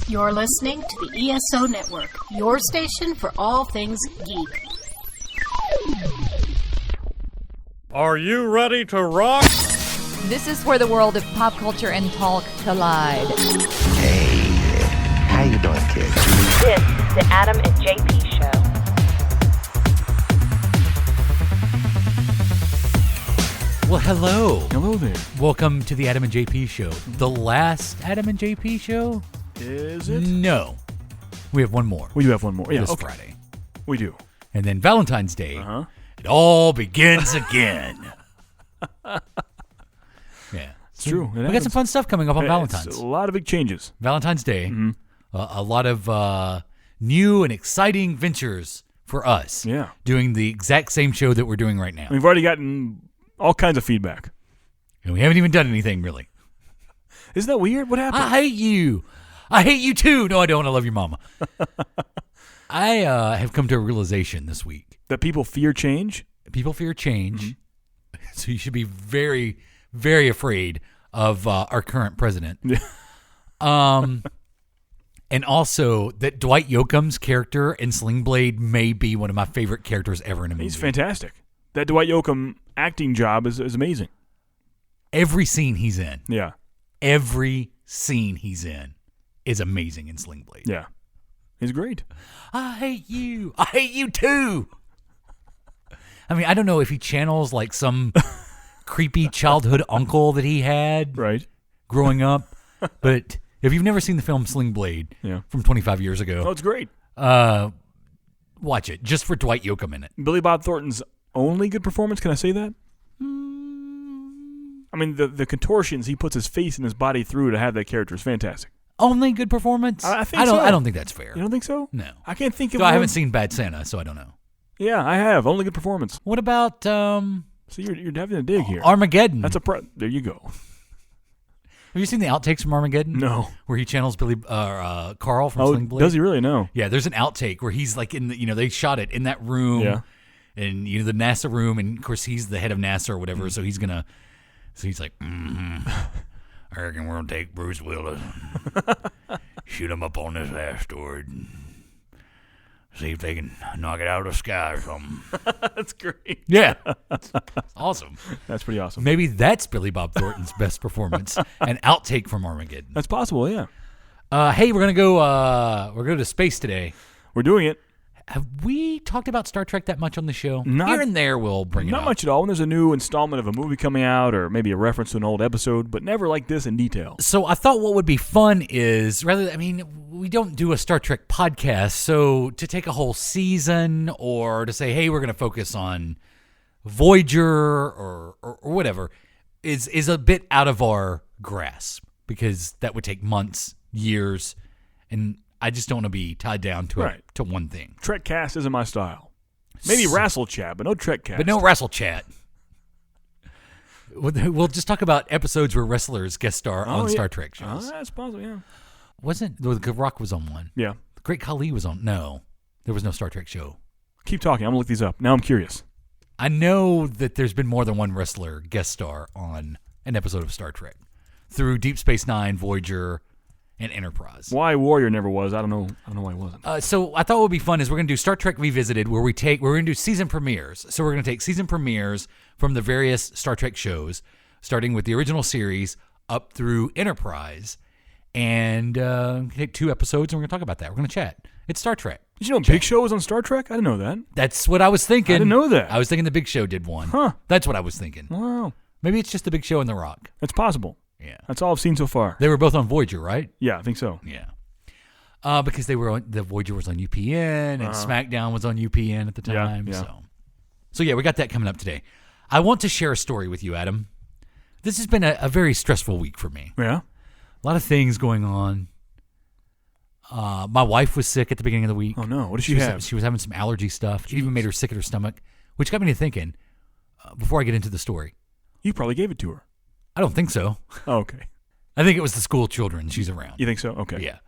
You're listening to the ESO Network, your station for all things geek. Are you ready to rock? This is where the world of pop culture and talk collide. Hey, how you doing, kids? This is the Adam and JP Show. Well, hello. Hello there. Welcome to the Adam and JP Show. The last Adam and JP Show? Is it? No. We have one more. We do have one more. Yeah, this okay. Friday. We do. And then Valentine's Day. Uh-huh. It all begins again. Yeah. It's true. We got some fun stuff coming up on Valentine's. It's a lot of big changes. Valentine's Day. Mm-hmm. A lot of new and exciting ventures for us. Yeah. Doing the exact same show that we're doing right now. We've already gotten all kinds of feedback. And we haven't even done anything, really. Isn't that weird? What happened? I hate you. I hate you too. No, I don't. I love your mama. I have come to a realization this week. That people fear change? People fear change. Mm-hmm. So you should be very, very afraid of our current president. And also that Dwight Yoakam's character in Sling Blade may be one of my favorite characters ever in a movie. He's fantastic. That Dwight Yoakam acting job is amazing. Every scene he's in. Yeah. Every scene he's in is amazing in Sling Blade. Yeah. He's great. I hate you. I hate you too. I mean, I don't know if he channels like some creepy childhood uncle that he had growing up, but if you've never seen the film Sling Blade from 25 years ago, oh, it's great. Watch it just for Dwight Yoakam in it. Billy Bob Thornton's only good performance, can I say that? I mean, the contortions he puts his face and his body through to have that character is fantastic. Only good performance? I think so. I don't think that's fair. You don't think so? No. I can't think of I haven't seen Bad Santa, so I don't know. Yeah, I have. Only good performance. What about So you're having a dig here. Armageddon? That's there you go. Have you seen the outtakes from Armageddon? No. Where he channels Carl from Sling Blade? Does he really? No. Yeah, there's an outtake where he's like in the, they shot it in that room. Yeah. And the NASA room, and of course he's the head of NASA or whatever, so he's like, I reckon we're gonna take Bruce Willis, shoot him up on this asteroid, and see if they can knock it out of the sky or something. That's great. Yeah, that's awesome. That's pretty awesome. Maybe that's Billy Bob Thornton's best performance, an outtake from Armageddon. That's possible. Yeah. Hey, we're gonna go to space today. We're doing it. Have we talked about Star Trek that much on the show? Not, Here and there we'll bring it up. Not much at all. When there's a new installment of a movie coming out or maybe a reference to an old episode, but never like this in detail. So I thought what would be fun is, we don't do a Star Trek podcast, so to take a whole season or to say, hey, we're going to focus on Voyager or whatever is a bit out of our grasp because that would take months, years, and I just don't want to be tied down to to one thing. Trek cast isn't my style. Maybe Wrestle Chat, but no Trek cast. But no Wrestle Chat. We'll just talk about episodes where wrestlers guest star on Star Trek shows. That's possible, yeah. The Rock was on one. Yeah. The Great Khali was on. No, there was no Star Trek show. Keep talking. I'm going to look these up. Now I'm curious. I know that there's been more than one wrestler guest star on an episode of Star Trek through Deep Space Nine, Voyager, and Enterprise. Why Warrior never was, I don't know why he wasn't. So I thought what would be fun is we're going to do Star Trek Revisited, where we're going to do season premieres. So we're going to take season premieres from the various Star Trek shows, starting with the original series up through Enterprise, and take 2 episodes, and we're going to talk about that. We're going to chat. It's Star Trek. Did you know Big Show was on Star Trek? I didn't know that. That's what I was thinking. I didn't know that. I was thinking the Big Show did one. Huh. That's what I was thinking. Wow. Maybe it's just the Big Show and The Rock. It's possible. Yeah. That's all I've seen so far. They were both on Voyager, right? Yeah, I think so. Yeah. Because the Voyager was on UPN and SmackDown was on UPN at the time. Yeah. So we got that coming up today. I want to share a story with you, Adam. This has been a very stressful week for me. Yeah. A lot of things going on. My wife was sick at the beginning of the week. Oh, no. What did she have? She was having some allergy stuff. It even made her sick at her stomach, which got me to thinking, before I get into the story. You probably gave it to her. I don't think so. Oh, okay. I think it was the school children she's around. You think so? Okay. Yeah.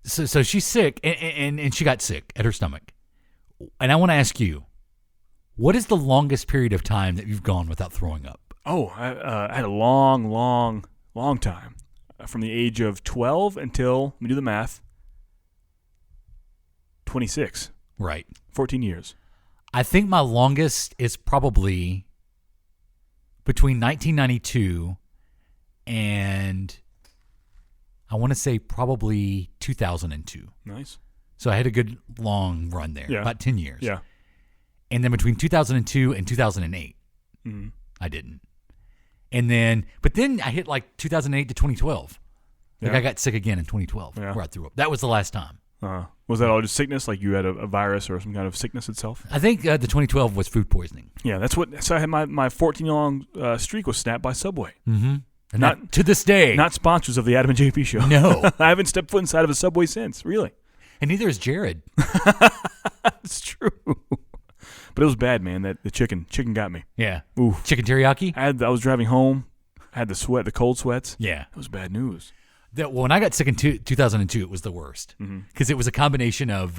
So she's sick, and she got sick at her stomach. And I want to ask you, what is the longest period of time that you've gone without throwing up? Oh, I had a long time. from the age of 12 until, let me do the math, 26. Right. 14 years. I think my longest is probably between 1992 and I want to say probably 2002. Nice. So I had a good long run there, about 10 years. Yeah. And then between 2002 and 2008, I didn't. And then, but then I hit like 2008 to 2012. Like I got sick again in 2012 where I threw up. That was the last time. Was that all just sickness? Like you had a virus or some kind of sickness itself? I think the 2012 was food poisoning. Yeah, that's what. So I had my 14-year-long streak was snapped by Subway. Mm-hmm. And not to this day. Not sponsors of the Adam and JP show. No. I haven't stepped foot inside of a Subway since, really. And neither is Jared. It's true. But it was bad, man. The chicken got me. Yeah. Oof. Chicken teriyaki? I was driving home. I had the cold sweats. Yeah. It was bad news. When I got sick in 2002, it was the worst. Because it was a combination of,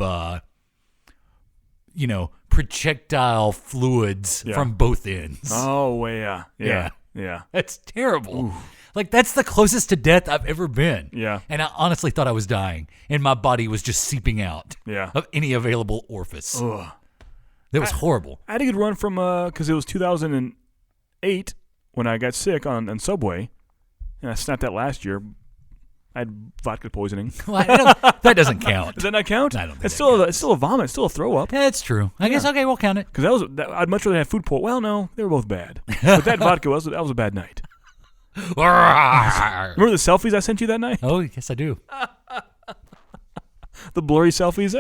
projectile fluids from both ends. Oh, yeah. That's terrible. Ooh. Like, that's the closest to death I've ever been. Yeah. And I honestly thought I was dying, and my body was just seeping out of any available orifice. Ugh. That was horrible. I had a good run from, because it was 2008 when I got sick on Subway, and I snapped that last year. I had vodka poisoning. Well, that doesn't count. Does that not count? I don't think it's still a vomit. It's still a throw up. Yeah, that's true. I guess, okay, we'll count it. Because I'd much rather have food poisoning. Well, no, they were both bad. But that vodka that was a bad night. Remember the selfies I sent you that night? Oh, yes, I do. The blurry selfies?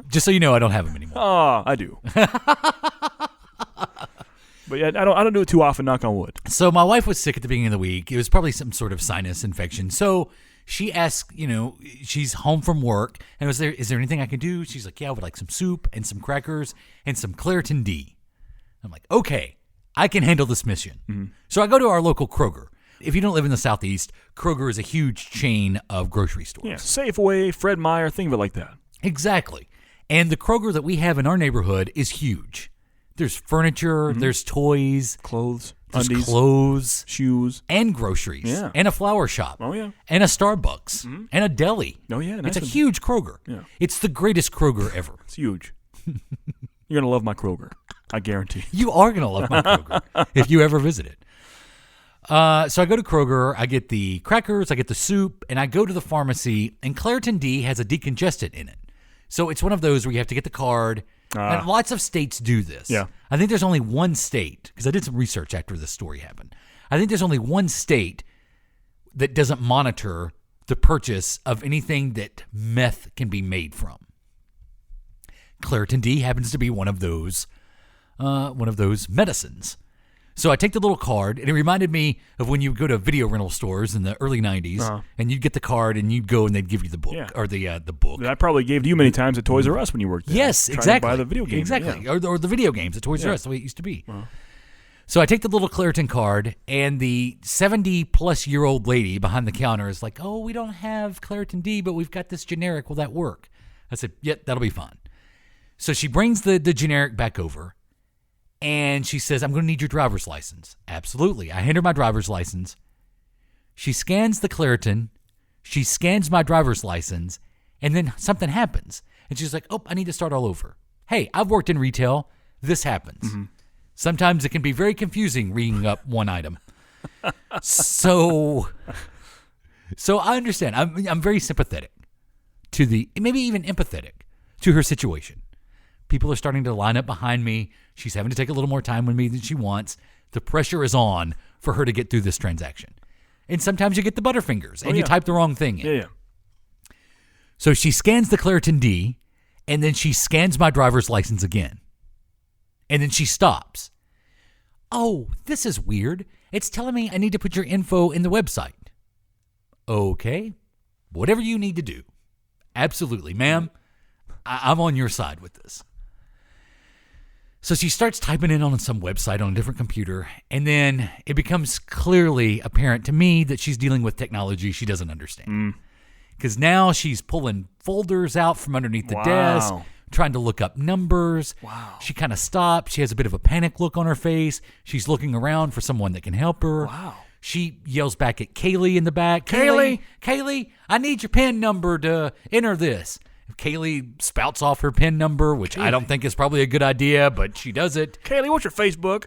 Just so you know, I don't have them anymore. Oh, I do. But yeah, I don't do it too often, knock on wood. So my wife was sick at the beginning of the week. It was probably some sort of sinus infection. So she asked, she's home from work, and is there anything I can do? She's like, yeah, I would like some soup and some crackers and some Claritin D. I'm like, okay, I can handle this mission. Mm-hmm. So I go to our local Kroger. If you don't live in the Southeast, Kroger is a huge chain of grocery stores. Yeah, Safeway, Fred Meyer, think of it like that. Exactly. And the Kroger that we have in our neighborhood is huge. There's furniture, there's toys, clothes, there's undies, clothes, shoes, and groceries, and a flower shop, and a Starbucks, and a deli. Oh yeah, it's a huge Kroger. Yeah. It's the greatest Kroger ever. It's huge. You're gonna love my Kroger, I guarantee. You are gonna love my Kroger if you ever visit it. So I go to Kroger, I get the crackers, I get the soup, and I go to the pharmacy, and Claritin D has a decongestant in it. So it's one of those where you have to get the card. And lots of states do this. Yeah. I think there's only one state, because I did some research after this story happened. I think there's only one state that doesn't monitor the purchase of anything that meth can be made from. Claritin D happens to be one of those medicines. So I take the little card, and it reminded me of when you go to video rental stores in the early 90s, and you'd get the card, and you'd go, and they'd give you the book, or the book. That I probably gave to you many times at Toys R Us when you worked there. Yes, exactly. To buy the video game. Exactly, or the video games at Toys R Us, the way it used to be. So I take the little Claritin card, and the 70-plus-year-old lady behind the counter is like, oh, we don't have Claritin D, but we've got this generic. Will that work? I said, yeah, that'll be fine. So she brings the generic back over. And she says, I'm going to need your driver's license. Absolutely. I hand her my driver's license. She scans the Claritin. She scans my driver's license. And then something happens. And she's like, oh, I need to start all over. Hey, I've worked in retail. This happens. Mm-hmm. Sometimes it can be very confusing reading up one item. So I understand. I'm very sympathetic to maybe even empathetic to her situation. People are starting to line up behind me. She's having to take a little more time with me than she wants. The pressure is on for her to get through this transaction. And sometimes you get the butterfingers and you type the wrong thing in. Yeah. So she scans the Claritin D, and then she scans my driver's license again. And then she stops. Oh, this is weird. It's telling me I need to put your info in the website. Okay. Whatever you need to do. Absolutely, ma'am. I'm on your side with this. So she starts typing in on some website on a different computer, and then it becomes clearly apparent to me that she's dealing with technology she doesn't understand. Because now she's pulling folders out from underneath the desk, trying to look up numbers. Wow. She kind of stops. She has a bit of a panic look on her face. She's looking around for someone that can help her. Wow. She yells back at Kaylee in the back. Kaylee, I need your PIN number to enter this. Kaylee spouts off her PIN number, which I don't think is probably a good idea, but she does it. Kaylee, what's your Facebook?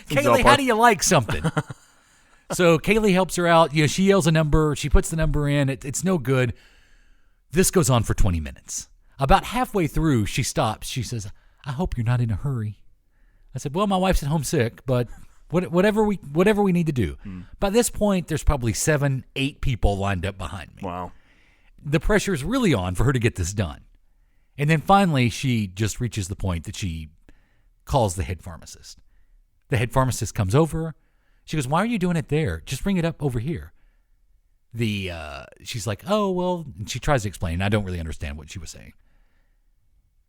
Kaylee, how do you like something? So Kaylee helps her out. She yells a number. She puts the number in. It's no good. This goes on for 20 minutes. About halfway through, she stops. She says, I hope you're not in a hurry. I said, well, my wife's at home sick, but whatever we need to do. By this point, there's probably 7-8 people lined up behind me. Wow. The pressure's really on for her to get this done. And then finally, she just reaches the point that she calls the head pharmacist. The head pharmacist comes over. She goes, why are you doing it there? Just bring it up over here. She's like, oh, well, and she tries to explain. I don't really understand what she was saying.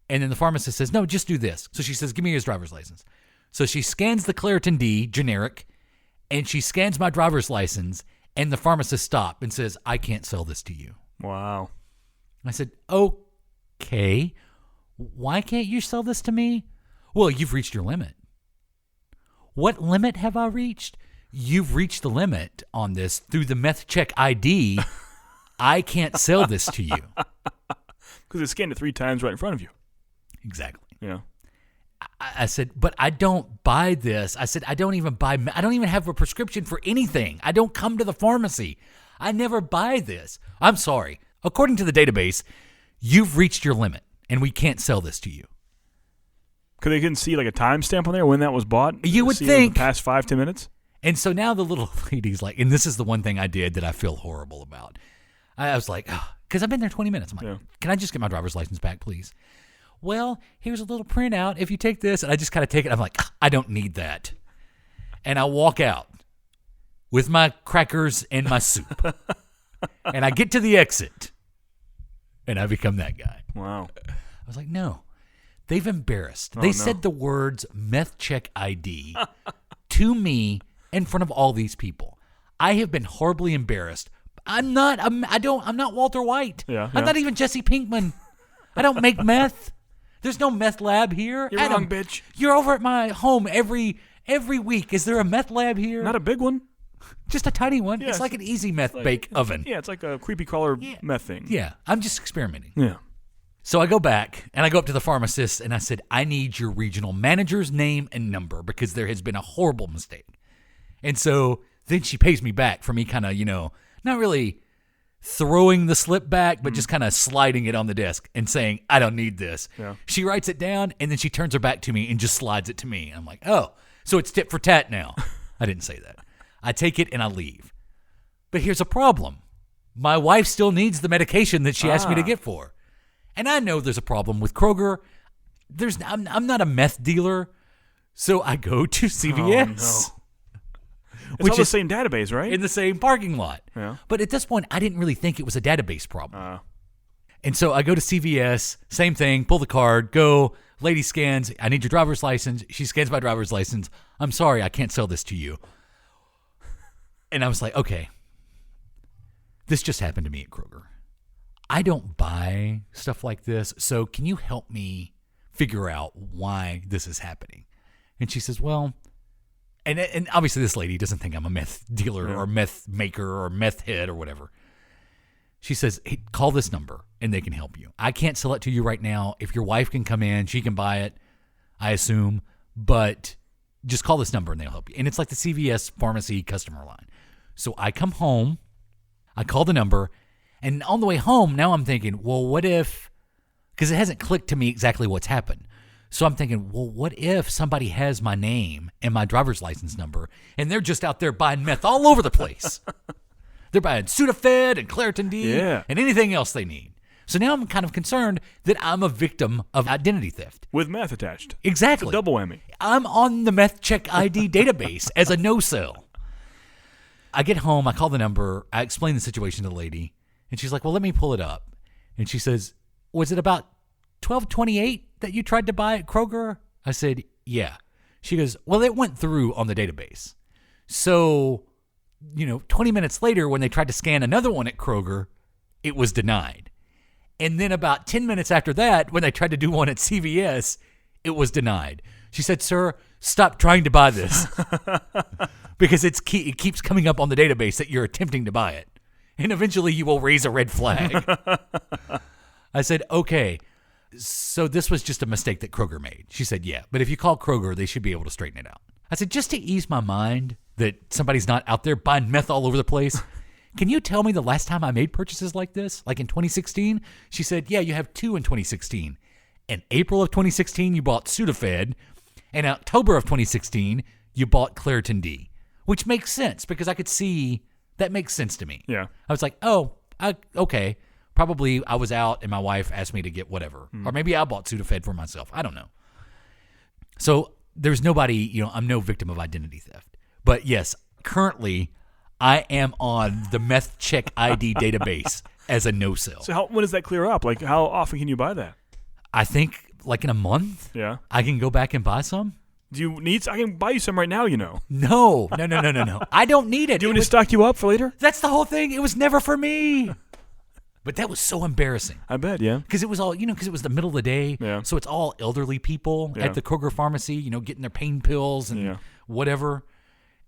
And then the pharmacist says, no, just do this. So she says, give me his driver's license. So she scans the Claritin D, generic, and she scans my driver's license, and the pharmacist stops and says, I can't sell this to you. Wow. I said, okay, why can't you sell this to me? Well, you've reached your limit. What limit have I reached? You've reached the limit on this through the meth check ID. I can't sell this to you. Because it scanned it 3 times right in front of you. Exactly. Yeah. I said, but I don't buy this. I said, I don't even have a prescription for anything. I don't come to the pharmacy. I never buy this. I'm sorry. According to the database, you've reached your limit, and we can't sell this to you. Because they couldn't see like a timestamp on there when that was bought? You would see think. The past 5-10 minutes? And so now the little lady's like, and this is the one thing I did that I feel horrible about. I was like, because I've been there 20 minutes. I'm like, Can I just get my driver's license back, please? Well, here's a little printout. If you take this, and I just kind of take it. I'm like, I don't need that. And I walk out with my crackers and my soup. And I get to the exit. And I become that guy. Wow. I was like, no. They've embarrassed. They said the words meth check ID to me in front of all these people. I have been horribly embarrassed. I'm not Walter White. I'm not even Jesse Pinkman. I don't make meth. There's no meth lab here. You're wrong, bitch. You're over at my home every week. Is there a meth lab here? Not a big one. Just a tiny one. Yeah, it's like an easy meth bake oven. Yeah, it's like a creepy crawler meth thing. Yeah, I'm just experimenting. Yeah. So I go back, and I go up to the pharmacist, and I said, I need your regional manager's name and number because there has been a horrible mistake. And so then she pays me back for me kind of, not really throwing the slip back, but just kind of sliding it on the desk and saying, I don't need this. Yeah. She writes it down, and then she turns her back to me and just slides it to me. I'm like, oh, so it's tit for tat now. I didn't say that. I take it, and I leave. But here's a problem. My wife still needs the medication that she asked me to get for her. And I know there's a problem with Kroger. I'm not a meth dealer, so I go to CVS. Oh, no. It's all the same database, right? In the same parking lot. Yeah. But at this point, I didn't really think it was a database problem. And so I go to CVS, same thing, pull the card, go, lady scans, I need your driver's license. She scans my driver's license. I'm sorry, I can't sell this to you. And I was like, okay, this just happened to me at Kroger. I don't buy stuff like this, so can you help me figure out why this is happening? And she says, well, and obviously this lady doesn't think I'm a meth dealer or meth maker or meth head or whatever. She says, hey, call this number and they can help you. I can't sell it to you right now. If your wife can come in, she can buy it, I assume, but just call this number and they'll help you. And it's like the CVS pharmacy customer line. So I come home, I call the number, and on the way home, now I'm thinking, well, what if, because it hasn't clicked to me exactly what's happened. So I'm thinking, well, what if somebody has my name and my driver's license number, and they're just out there buying meth all over the place? They're buying Sudafed and Claritin D and anything else they need. So now I'm kind of concerned that I'm a victim of identity theft. With meth attached. Exactly. It's a double whammy. I'm on the meth check ID database as a no-sell. I get home, I call the number, I explain the situation to the lady, and she's like, well, let me pull it up. And she says, was it about $12.28 that you tried to buy at Kroger? I said, yeah. She goes, well, it went through on the database. So, 20 minutes later, when they tried to scan another one at Kroger, it was denied. And then about 10 minutes after that, when they tried to do one at CVS, it was denied. She said, "Sir, stop trying to buy this because it keeps coming up on the database that you're attempting to buy it, and eventually you will raise a red flag." I said, "Okay, so this was just a mistake that Kroger made." She said, "Yeah, but if you call Kroger, they should be able to straighten it out." I said, "Just to ease my mind that somebody's not out there buying meth all over the place, can you tell me the last time I made purchases like this, like in 2016? She said, "Yeah, you have 2 in 2016. In April of 2016, you bought Sudafed. In October of 2016, you bought Claritin D," which makes sense because I could see that makes sense to me. Yeah. I was like, okay. Probably I was out and my wife asked me to get whatever. Or maybe I bought Sudafed for myself. I don't know. So there's nobody, I'm no victim of identity theft. But yes, currently I am on the meth check ID database as a no-sell. So when does that clear up? Like, how often can you buy that? I think like in a month, Yeah. I can go back and buy some. Do you need? I can buy you some right now. No. I don't need it. Do you want me to stock you up for later? That's the whole thing. It was never for me. But that was so embarrassing. I bet, yeah. Because it was all, because it was the middle of the day. Yeah. So it's all elderly people at the Kroger pharmacy, getting their pain pills and whatever.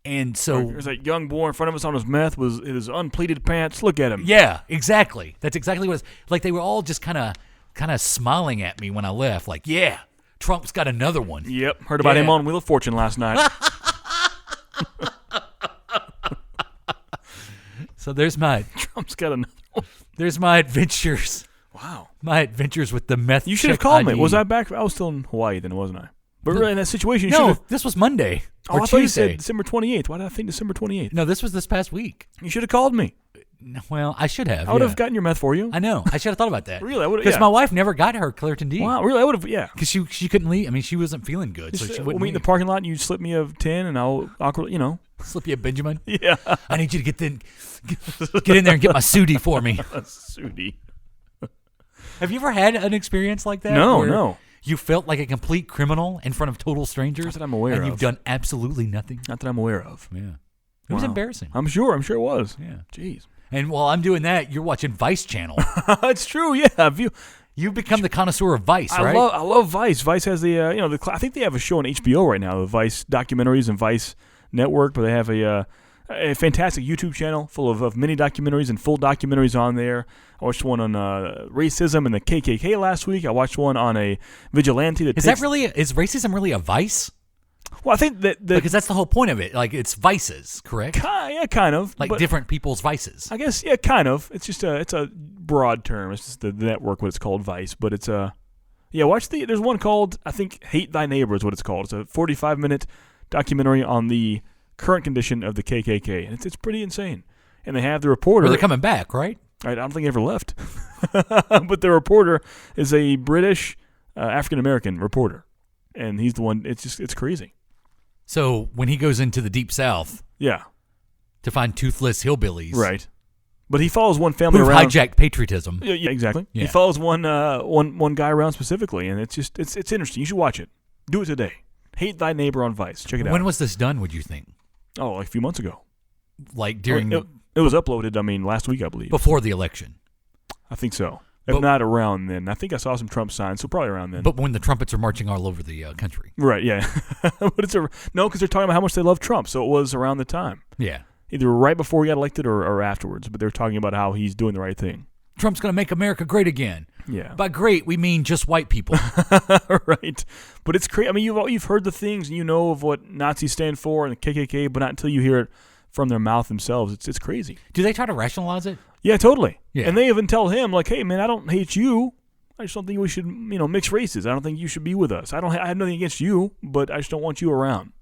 And so there's that young boy in front of us on his meth with his unpleated pants. Look at him. Yeah, exactly. That's exactly what it was. Like they were all just kind of smiling at me when I left. Like, yeah, Trump's got another one. Yep. Heard about him on Wheel of Fortune last night. So there's my Trump's got another one. There's my adventures. Wow. My adventures with the meth. You should have called me. Was I back? I was still in Hawaii then, wasn't I? But really in that situation, you should have. This was Monday or I thought you Tuesday. said December 28th. Why did I think December 28th? No, this was this past week. You should have called me. Well, I should have. I would have gotten your meth for you. I know. I should have thought about that. Really? I would have. Because my wife never got her Claritin D. Wow, really? I would have, yeah. Because she couldn't leave. I mean, she wasn't feeling good, so she We'll wouldn't meet in the leave. parking lot and you slip me a 10 and I'll awkwardly, Slip you a Benjamin. Yeah. I need you to get in there and get my Sudi for me. Sudi. Have you ever had an experience like that? No, where no. You felt like a complete criminal in front of total strangers? Not that I'm aware and of. you've done absolutely nothing? Not that I'm aware of. Yeah. It was embarrassing. I'm sure it was. Yeah. Jeez. And while I'm doing that, you're watching Vice Channel. It's true, yeah. You've become the connoisseur of Vice, right? I love Vice. Vice has the, I think they have a show on HBO right now, the Vice documentaries and Vice Network, but they have a fantastic YouTube channel full of mini documentaries and full documentaries on there. I watched one on racism and the KKK last week. I watched one on a vigilante that is racism really a vice? Well, I think that because that's the whole point of it. Like it's vices, correct? Yeah, kind of. Like different people's vices. I guess, yeah, kind of. It's just it's a broad term. It's just the network what it's called, Vice. But it's there's one called, I think, Hate Thy Neighbor is what it's called. It's a 45-minute documentary on the current condition of the KKK, and it's pretty insane. And they have the reporter. Well, they're coming back, right? I don't think he ever left. But the reporter is a British African-American reporter, and he's the one. It's crazy. So when he goes into the Deep South, yeah, to find toothless hillbillies, right? But he follows one family who've around. Hijacked patriotism. Yeah, exactly. Yeah. He follows one guy around specifically, and it's interesting. You should watch it. Do it today. Hate Thy Neighbor on Vice. Check it out. When was this done? Would you think? Oh, like a few months ago. Like during it was uploaded. I mean, last week I believe. Before the election. I think so. If not around then. I think I saw some Trump signs, so probably around then. But when the trumpets are marching all over the country. Right, yeah. But because they're talking about how much they love Trump, so it was around the time. Yeah. Either right before he got elected or afterwards, but they're talking about how he's doing the right thing. Trump's going to make America great again. Yeah. By great, we mean just white people. Right. But it's crazy. I mean, you've heard the things, and you know of what Nazis stand for and the KKK, but not until you hear it from their mouth themselves. It's crazy. Do they try to rationalize it? Yeah, totally. Yeah. And they even tell him, like, hey, man, I don't hate you. I just don't think we should, mix races. I don't think you should be with us. I have nothing against you, but I just don't want you around.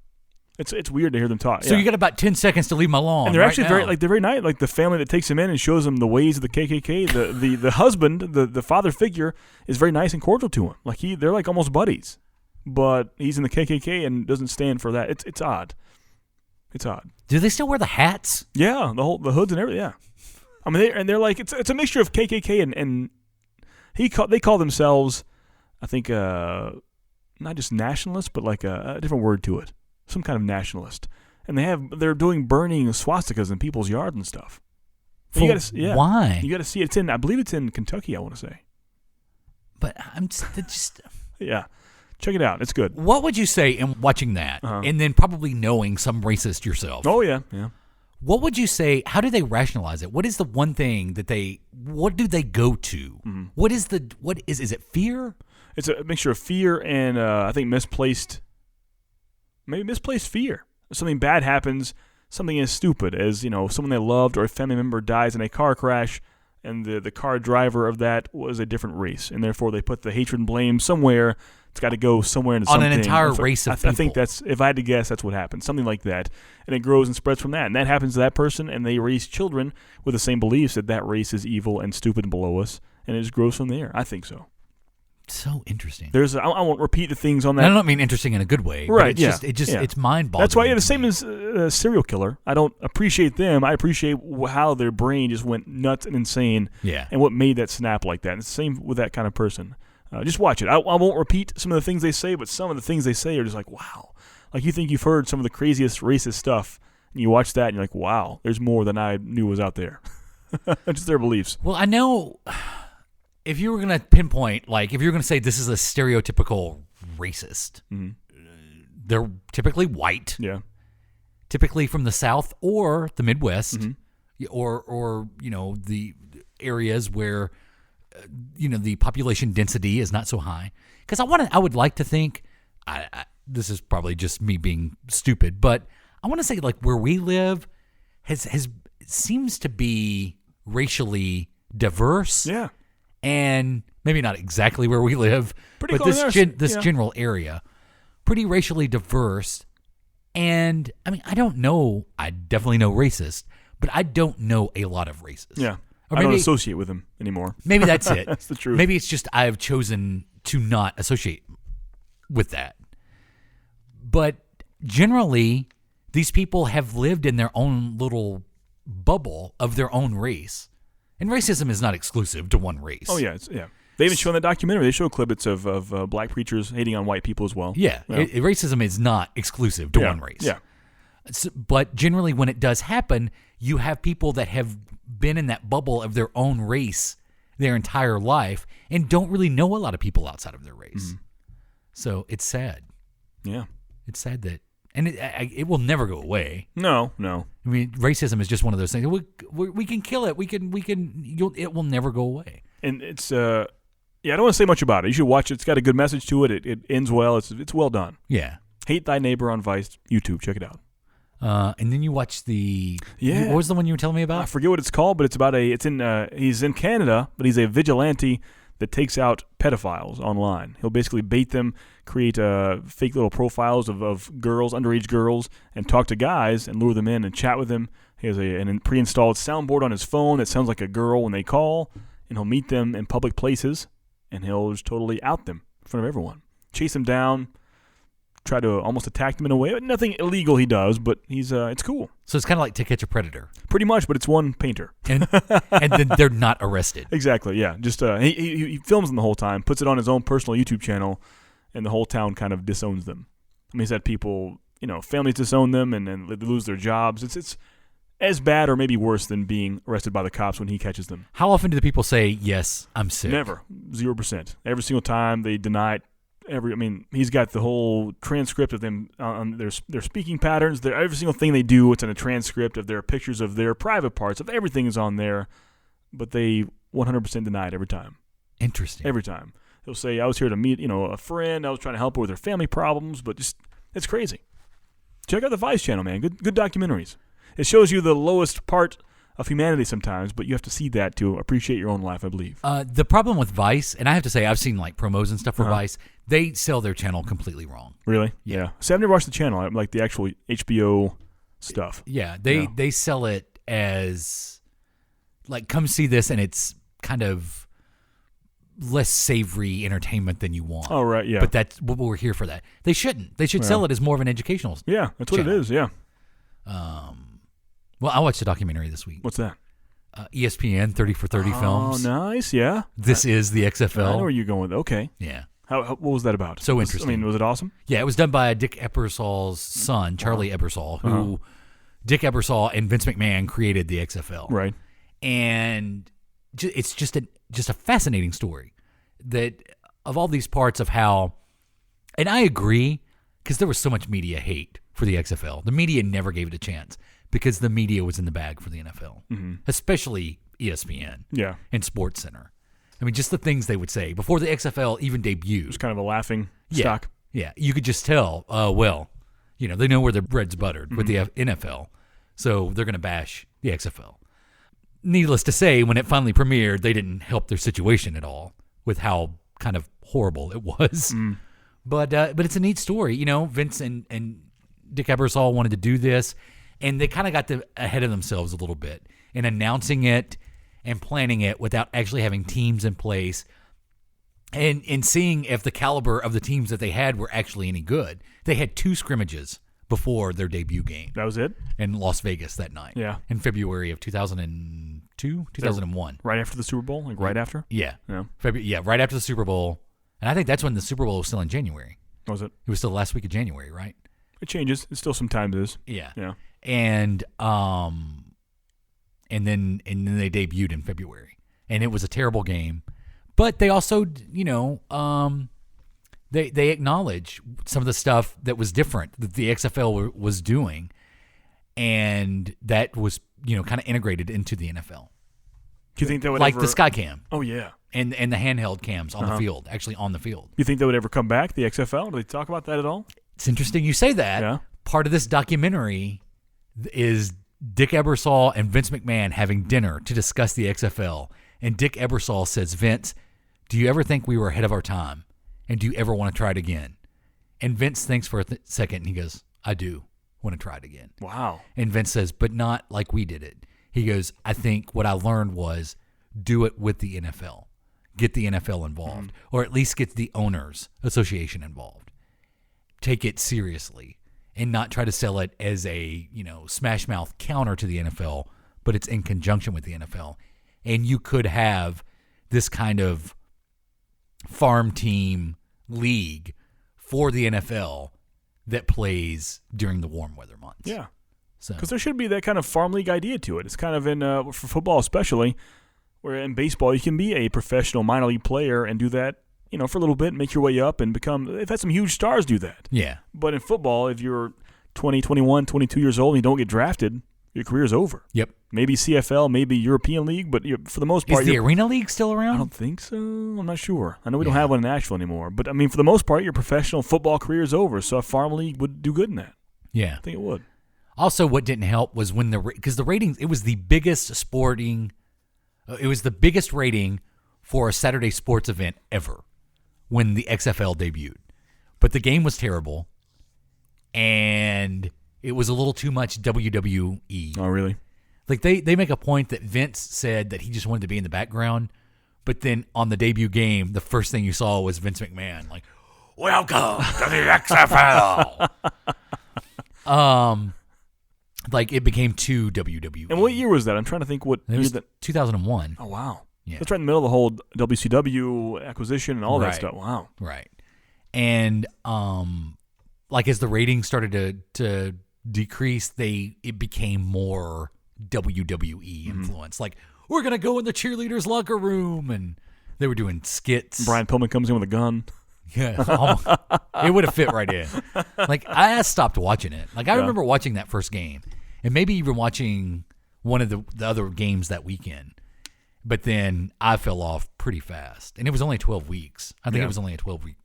It's weird to hear them talk. So you got about 10 seconds to leave my lawn. And they're right actually now. they're very nice. Like the family that takes him in and shows him the ways of the KKK. The husband, the father figure, is very nice and cordial to him. Like they're like almost buddies, but he's in the KKK and doesn't stand for that. It's odd. It's odd. Do they still wear the hats? Yeah, the hoods and everything. Yeah, I mean they're like it's a mixture of KKK and they call themselves, I think, not just nationalists, but like a different word to it. Some kind of nationalist, and they're doing burning swastikas in people's yards and stuff. Why? You got to see it. I believe it's in Kentucky. I want to say. But I'm just yeah, Check it out. It's good. What would you say in watching that, and then probably knowing some racist yourself? Oh, yeah. What would you say? How do they rationalize it? What is the one thing that what do they go to? What is it fear? It's a mixture of fear and I think misplaced fear. Something bad happens, something as stupid as, someone they loved or a family member dies in a car crash, and the car driver of that was a different race, and therefore they put the hatred and blame somewhere. It's got to go somewhere into on something. an entire race of people. I think that's, if I had to guess, that's what happens. Something like that. And it grows and spreads from that. And that happens to that person, and they raise children with the same beliefs that race is evil and stupid and below us, and it just grows from there. I think so. So interesting. I won't repeat the things on that. And I don't mean interesting in a good way. Right, But it's mind-boggling. That's why, the same as a serial killer. I don't appreciate them. I appreciate how their brain just went nuts and insane. Yeah. And what made that snap like that. And it's the same with that kind of person. Just watch it. I won't repeat some of the things they say, but some of the things they say are just like, wow. Like, you think you've heard some of the craziest racist stuff, and you watch that, and you're like, wow, there's more than I knew was out there. Just their beliefs. Well, I know if you were going to pinpoint, like, if you were going to say this is a stereotypical racist, they're typically white. Yeah. Typically from the South or the Midwest, or the areas where the population density is not so high. Because I would like to think, this is probably just me being stupid, but I want to say, like, where we live seems to be racially diverse. Yeah. And maybe not exactly where we live, Pretty but close. this general area, pretty racially diverse. And I mean, I don't know. I definitely know racist, but I don't know a lot of racists. Yeah. Or I don't maybe- associate with them anymore. Maybe that's it. That's the truth. Maybe it's just I've chosen to not associate with that. But generally, these people have lived in their own little bubble of their own race. And racism is not exclusive to one race. Oh, yeah. They even show in the documentary, they show clips of black preachers hating on white people as well. Yeah. Racism is not exclusive to one race. Yeah. But generally, when it does happen, you have people that have been in that bubble of their own race their entire life and don't really know a lot of people outside of their race. So it's sad. Yeah. It's sad that, and it will never go away. No. I mean, racism is just one of those things. We can kill it. It will never go away. And it's I don't want to say much about it. You should watch it. It's got a good message to it. It ends well. It's well done. Yeah. Hate Thy Neighbor on Vice YouTube. Check it out. And then you watch Yeah. What was the one you were telling me I about? forget what it's called, but it's about he's in Canada, but he's a vigilante that takes out pedophiles online. He'll basically bait them, create fake little profiles of girls, underage girls, and talk to guys and lure them in and chat with them. He has a pre-installed soundboard on his phone that sounds like a girl when they call, and he'll meet them in public places, and he'll just totally out them in front of everyone. Chase them down, try to almost attack them in a way. Nothing illegal he does, but it's cool. So it's kind of like To Catch a Predator. Pretty much, but it's one painter. And then they're not arrested. Exactly, yeah. Just he films them the whole time, puts it on his own personal YouTube channel, and the whole town kind of disowns them. I mean, he's had people, families disown them, and then they lose their jobs. It's as bad or maybe worse than being arrested by the cops when he catches them. How often do the people say, yes, I'm sick? Never. 0%. Every single time they deny it. He's got the whole transcript of them on their speaking patterns. Every single thing they do, it's in a transcript of their pictures of their private parts. Of everything is on there, but they 100% deny it every time. Interesting. Every time. He'll say, I was here to meet, a friend. I was trying to help her with her family problems, but just, it's crazy. Check out the Vice channel, man. Good documentaries. It shows you the lowest part of humanity sometimes, but you have to see that to appreciate your own life, I believe. The problem with Vice, and I have to say, I've seen like promos and stuff for Vice, they sell their channel completely wrong. Really? Yeah. So I've never watched the channel. I like the actual HBO stuff. Yeah, they sell it as like, come see this, and it's kind of less savory entertainment than you want. Oh, right, yeah. But that's what we're here for. That they shouldn't. They should sell it as more of an educational. Yeah, that's what it channel. is. Yeah. Well, I watched a documentary this week. What's that? ESPN 30 for 30 films. Oh, nice. Yeah. This is the XFL. I know where you're going with. Okay. Yeah. What was that about? So interesting. Was it awesome? Yeah, it was done by Dick Ebersol's son, Charlie Ebersol, who Dick Ebersol and Vince McMahon created the XFL. Right. And it's just a fascinating story that of all these parts of how And I agree, because there was so much media hate for the XFL. The media never gave it a chance because the media was in the bag for the NFL, especially ESPN and Sports Center. I mean, just the things they would say before the XFL even debuted. It was kind of a laughing stock. Yeah, you could just tell, they know where their bread's buttered with the NFL, so they're going to bash the XFL. Needless to say, when it finally premiered, they didn't help their situation at all with how kind of horrible it was. But it's a neat story. Vince and Dick Ebersol wanted to do this, and they kind of got ahead of themselves a little bit in announcing it and planning it without actually having teams in place and seeing if the caliber of the teams that they had were actually any good. They had 2 scrimmages before their debut game. That was it? In Las Vegas that night. Yeah. In February of 2002, 2001. Right after the Super Bowl? Like right after? Yeah. Yeah. Right after the Super Bowl. And I think that's when the Super Bowl was still in January. Was it? It was still the last week of January, right? It changes. It's still some time to this. Yeah. Yeah. And then they debuted in February. And it was a terrible game. But they also, they acknowledge some of the stuff that was different that the XFL was doing, and that was, kind of integrated into the NFL. Do you think that would like ever... the Skycam? Oh, yeah. And the handheld cams on the field, actually on the field. You think that would ever come back, the XFL? Do they talk about that at all? It's interesting you say that. Yeah. Part of this documentary is Dick Ebersol and Vince McMahon having dinner to discuss the XFL. And Dick Ebersol says, Vince, do you ever think we were ahead of our time? And do you ever want to try it again? And Vince thinks for a second, and he goes, I do want to try it again. Wow. And Vince says, but not like we did it. He goes, I think what I learned was do it with the NFL. Get the NFL involved, or at least get the Owners Association involved. Take it seriously and not try to sell it as a, smash mouth counter to the NFL, but it's in conjunction with the NFL. And you could have this kind of farm team league for the NFL that plays during the warm weather months. Yeah. So because there should be that kind of farm league idea to it. It's kind of in for football especially, where in baseball you can be a professional minor league player and do that, for a little bit, make your way up and become. They've had some huge stars do that. Yeah. But in football, if you're 20, 21, 22 years old and you don't get drafted, your career's over. Yep. Maybe CFL, maybe European League, but for the most part, is the Arena League still around? I don't think so. I'm not sure. I know we don't have one in Nashville anymore, but I mean, for the most part, your professional football career is over. So a farm league would do good in that. Yeah, I think it would. Also, what didn't help was when because the ratings, it was the biggest rating for a Saturday sports event ever when the XFL debuted. But the game was terrible, and it was a little too much WWE. Oh, really? Like they make a point that Vince said that he just wanted to be in the background, but then on the debut game, the first thing you saw was Vince McMahon, like, "Welcome to the XFL." Like it became too WWE. And what year was that? I'm trying to think what it was. Year 2001. Oh wow. Yeah. That's right in the middle of the whole WCW acquisition and all that stuff. Wow. Right. And like as the ratings started to decrease, it became more WWE influence. Like, we're gonna go in the cheerleaders' locker room, and they were doing skits. Brian Pillman comes in with a gun. Yeah, it would have fit right in. Like, I stopped watching it. Like, I remember watching that first game, and maybe even watching one of the other games that weekend. But then I fell off pretty fast, and it was only 12 weeks. I think it was only a 12-week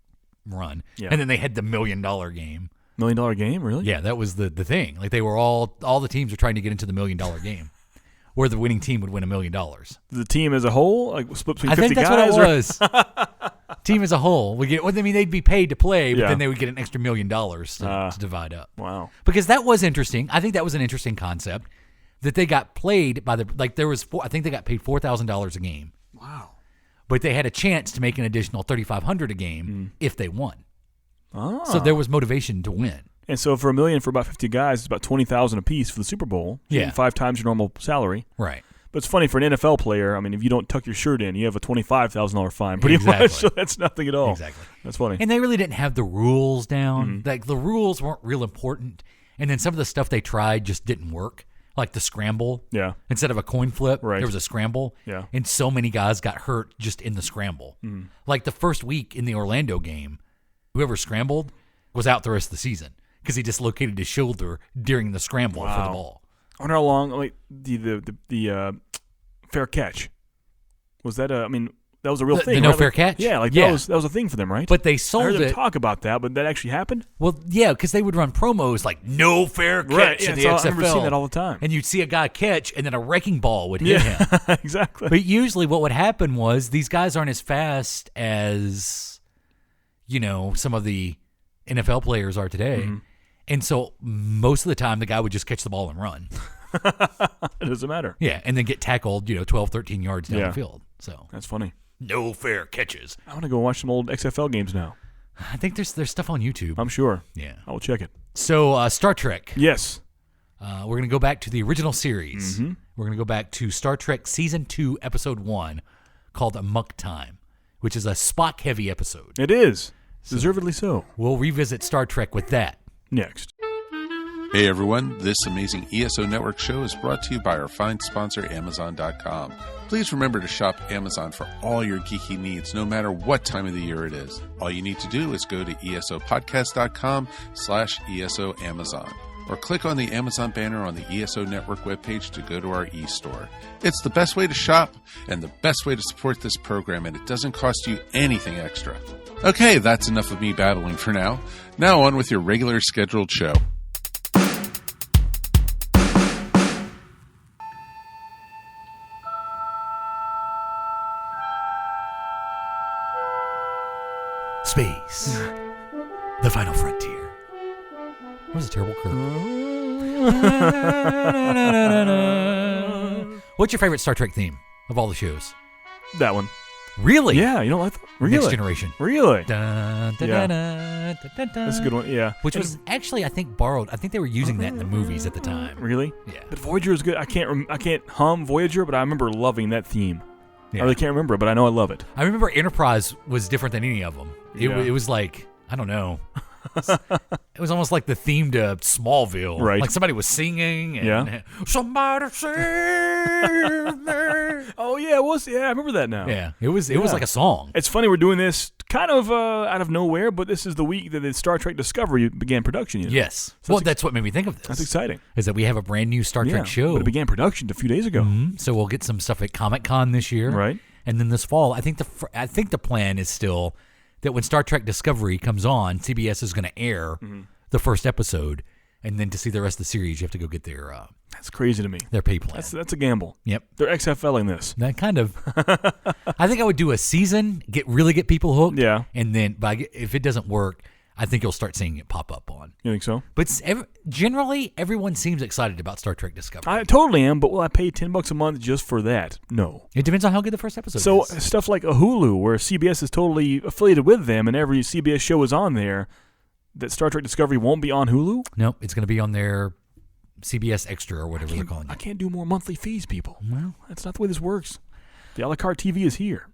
run, and then they had the $1 million game. $1 million game, really? Yeah, that was the thing. Like, they were all the teams were trying to get into the $1 million game, where the winning team would win $1 million. The team as a whole, like split between 50 guys. I think that's what it was. Team as a whole, they'd be paid to play, but then they would get an extra $1 million to divide up. Wow! Because that was interesting. I think that was an interesting concept that they got played by I think they got paid $4,000 a game. Wow! But they had a chance to make an additional $3,500 a game if they won. So there was motivation to win. And so for $1 million for about 50 guys, it's about $20,000 a piece for the Super Bowl. Yeah, 5 times your normal salary. Right. But it's funny for an NFL player. I mean, if you don't tuck your shirt in, you have a $25,000 fine pretty much. So that's nothing at all. Exactly. That's funny. And they really didn't have the rules down. Like, the rules weren't real important. And then some of the stuff they tried just didn't work. Like the scramble. Yeah. Instead of a coin flip, right. There was a scramble. Yeah. And so many guys got hurt just in the scramble. Like the first week in the Orlando game, whoever scrambled was out the rest of the season because he dislocated his shoulder during the scramble for the ball. I wonder how long. Like the fair catch was that? That was a real thing. The no right? fair catch? Yeah, that was a thing for them, right? But they I sold heard them it. talk about that, but that actually happened. Well, yeah, because they would run promos like no fair catch Right, in the so XFL. I remember seeing that all the time. And you'd see a guy catch, and then a wrecking ball would hit him. Exactly. But usually what would happen was these guys aren't as fast as, some of the NFL players are today. Mm-hmm. And so most of the time, the guy would just catch the ball and run. It doesn't matter. Yeah, and then get tackled, 12, 13 yards down the field. So That's funny. no fair catches. I want to go watch some old XFL games now. I think there's stuff on YouTube. I'm sure. Yeah. I will check it. So Star Trek. Yes. We're going to go back to the original series. Mm-hmm. We're going to go back to Star Trek Season 2, Episode 1, called Amok Time, which is a Spock-heavy episode. It is. Deservedly so. We'll revisit Star Trek with that. Next. Hey everyone, this amazing ESO Network show is brought to you by our fine sponsor, Amazon.com. Please remember to shop Amazon for all your geeky needs, no matter what time of the year it is. All you need to do is go to esopodcast.com/ESO Amazon, or click on the Amazon banner on the ESO Network webpage to go to our e-store. It's the best way to shop and the best way to support this program, and it doesn't cost you anything extra. Okay, that's enough of me babbling for now. Now on with your regular scheduled show. Space. The final frontier. That was a terrible curve. What's your favorite Star Trek theme of all the shows? That one. Really? Yeah, you don't like that? Really? Next Generation. Really? Dun, dun, Yeah. dun, dun, dun, dun, dun. That's a good one, yeah. Which was actually, I think, borrowed. I think they were using that in the movies at the time. Really? Yeah. But Voyager is good. I can't hum Voyager, but I remember loving that theme. Yeah. I really can't remember, but I know I love it. I remember Enterprise was different than any of them. Yeah. It was like, I don't know. It was almost like the theme to Smallville. Right. Like somebody was singing. And, Yeah. Somebody save me. Oh yeah, it was. Yeah, I remember that now. Yeah. It was like a song. It's funny we're doing this kind of out of nowhere, but this is the week that the Star Trek Discovery began production. Yes. So Well, that's what made me think of this. That's exciting. Is that we have a brand new Star Trek show. But it began production a few days ago. Mhm. So we'll get some stuff at Comic-Con this year. Right. And then this fall, I think the plan is still that when Star Trek Discovery comes on, CBS is going to air the first episode, and then to see the rest of the series, you have to go get their That's crazy to me. pay plan. That's a gamble. Yep. They're XFLing this. That kind of. I think I would do a season, really get people hooked. Yeah. And then, if it doesn't work, I think you'll start seeing it pop up on. You think so? But generally, everyone seems excited about Star Trek Discovery. I totally am, but will I pay $10 a month just for that? No. It depends on how good the first episode So is. stuff like a Hulu, where CBS is totally affiliated with them, and every CBS show is on there, that Star Trek Discovery won't be on Hulu? Nope, it's going to be on their CBS Extra or whatever they're calling I it. can't do more monthly fees, people. Well, That's not the way this works. The a la carte TV is here.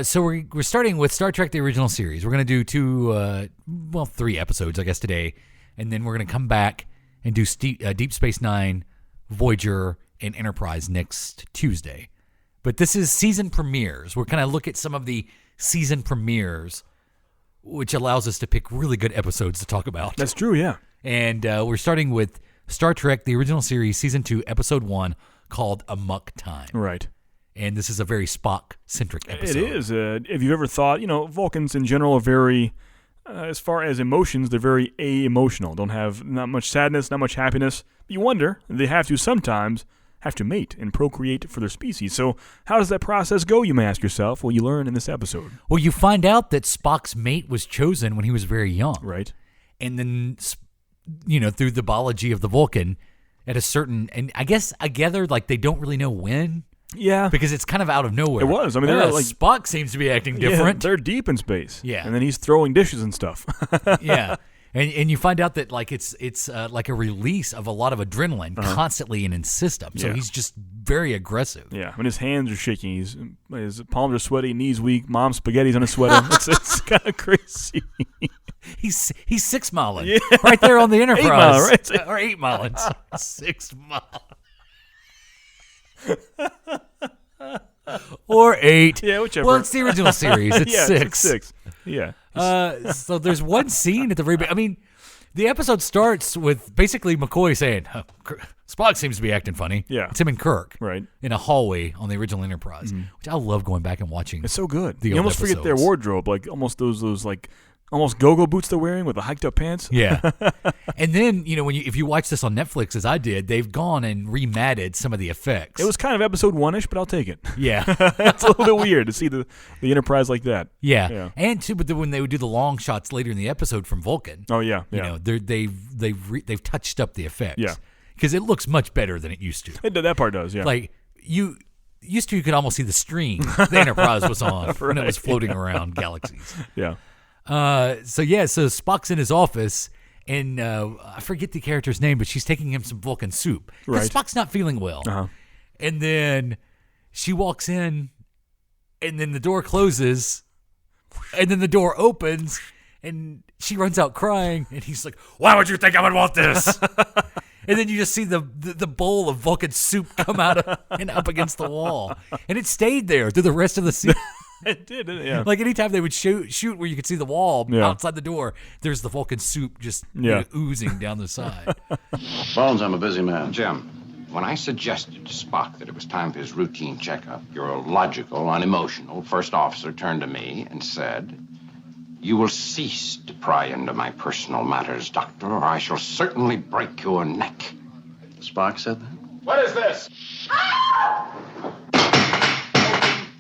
so we're starting with Star Trek: The Original Series. We're going to do 3 episodes, I guess, today, and then we're going to come back and do Deep Space Nine, Voyager, and Enterprise next Tuesday. But this is season premieres. We're going to look at some of the season premieres, which allows us to pick really good episodes to talk about. That's true, yeah. And we're starting with Star Trek: The Original Series, Season 2, Episode 1, called Amok Time. Right. And this is a very Spock-centric episode. It is. If you've ever thought, Vulcans in general are very, as far as emotions, they're very a-emotional. Don't have not much sadness, not much happiness. But you wonder, they have to mate and procreate for their species. So how does that process go, you may ask yourself? Well, you learn in this episode. Well, you find out that Spock's mate was chosen when he was very young. Right. And then, through the biology of the Vulcan, at a certain, and I gather like they don't really know when. Yeah. Because it's kind of out of nowhere. It was. I mean, they're like Spock seems to be acting different. Yeah, they're deep in space. Yeah. And then he's throwing dishes and stuff. Yeah. And you find out that like it's like a release of a lot of adrenaline constantly in his system. So he's just very aggressive. Yeah. When his hands are shaking, his palms are sweaty, knees weak, mom's spaghetti's on his sweater. It's kind of crazy. He's 6 miling right there on the Enterprise. 8 mile, right? Or 8 miling. 6 mile. Or 8. Yeah, whichever. Well, it's the original series. It's yeah, 6. It's 6. Yeah. So there's one scene at the very beginning. I mean, the episode starts with basically McCoy saying, Spock seems to be acting funny. Yeah. It's him and Kirk Right. in a hallway on the original Enterprise, which I love going back and watching. It's so good. The You old almost forget their episodes. wardrobe, like almost those like almost go-go boots they're wearing with the hiked up pants. Yeah. And then, if you watch this on Netflix, as I did, they've gone and rematted some of the effects. It was kind of episode 1-ish, but I'll take it. Yeah. It's a little bit weird to see the Enterprise like that. Yeah. Yeah. And too, but then when they would do the long shots later in the episode from Vulcan, Oh yeah, yeah. they've touched up the effects. Yeah. Because it looks much better than it used to. That part does. Yeah. Like you could almost see the screen the Enterprise was on when it was floating around galaxies. yeah. So Spock's in his office, and I forget the character's name, but she's taking him some Vulcan soup. 'Cause Right. Spock's not feeling well. Uh-huh. And then she walks in, and then the door closes, and then the door opens, and she runs out crying, and he's like, "Why would you think I would want this?" And then you just see the bowl of Vulcan soup come out and up against the wall, and it stayed there through the rest of the scene. It did, didn't it? Yeah. Like anytime they would shoot where you could see the wall Yeah. outside the door, there's the Vulcan soup just oozing down the side. Bones, I'm a busy man. Jim, when I suggested to Spock that it was time for his routine checkup, your logical, unemotional first officer turned to me and said, "You will cease to pry into my personal matters, Doctor, or I shall certainly break your neck." Spock said that? What is this?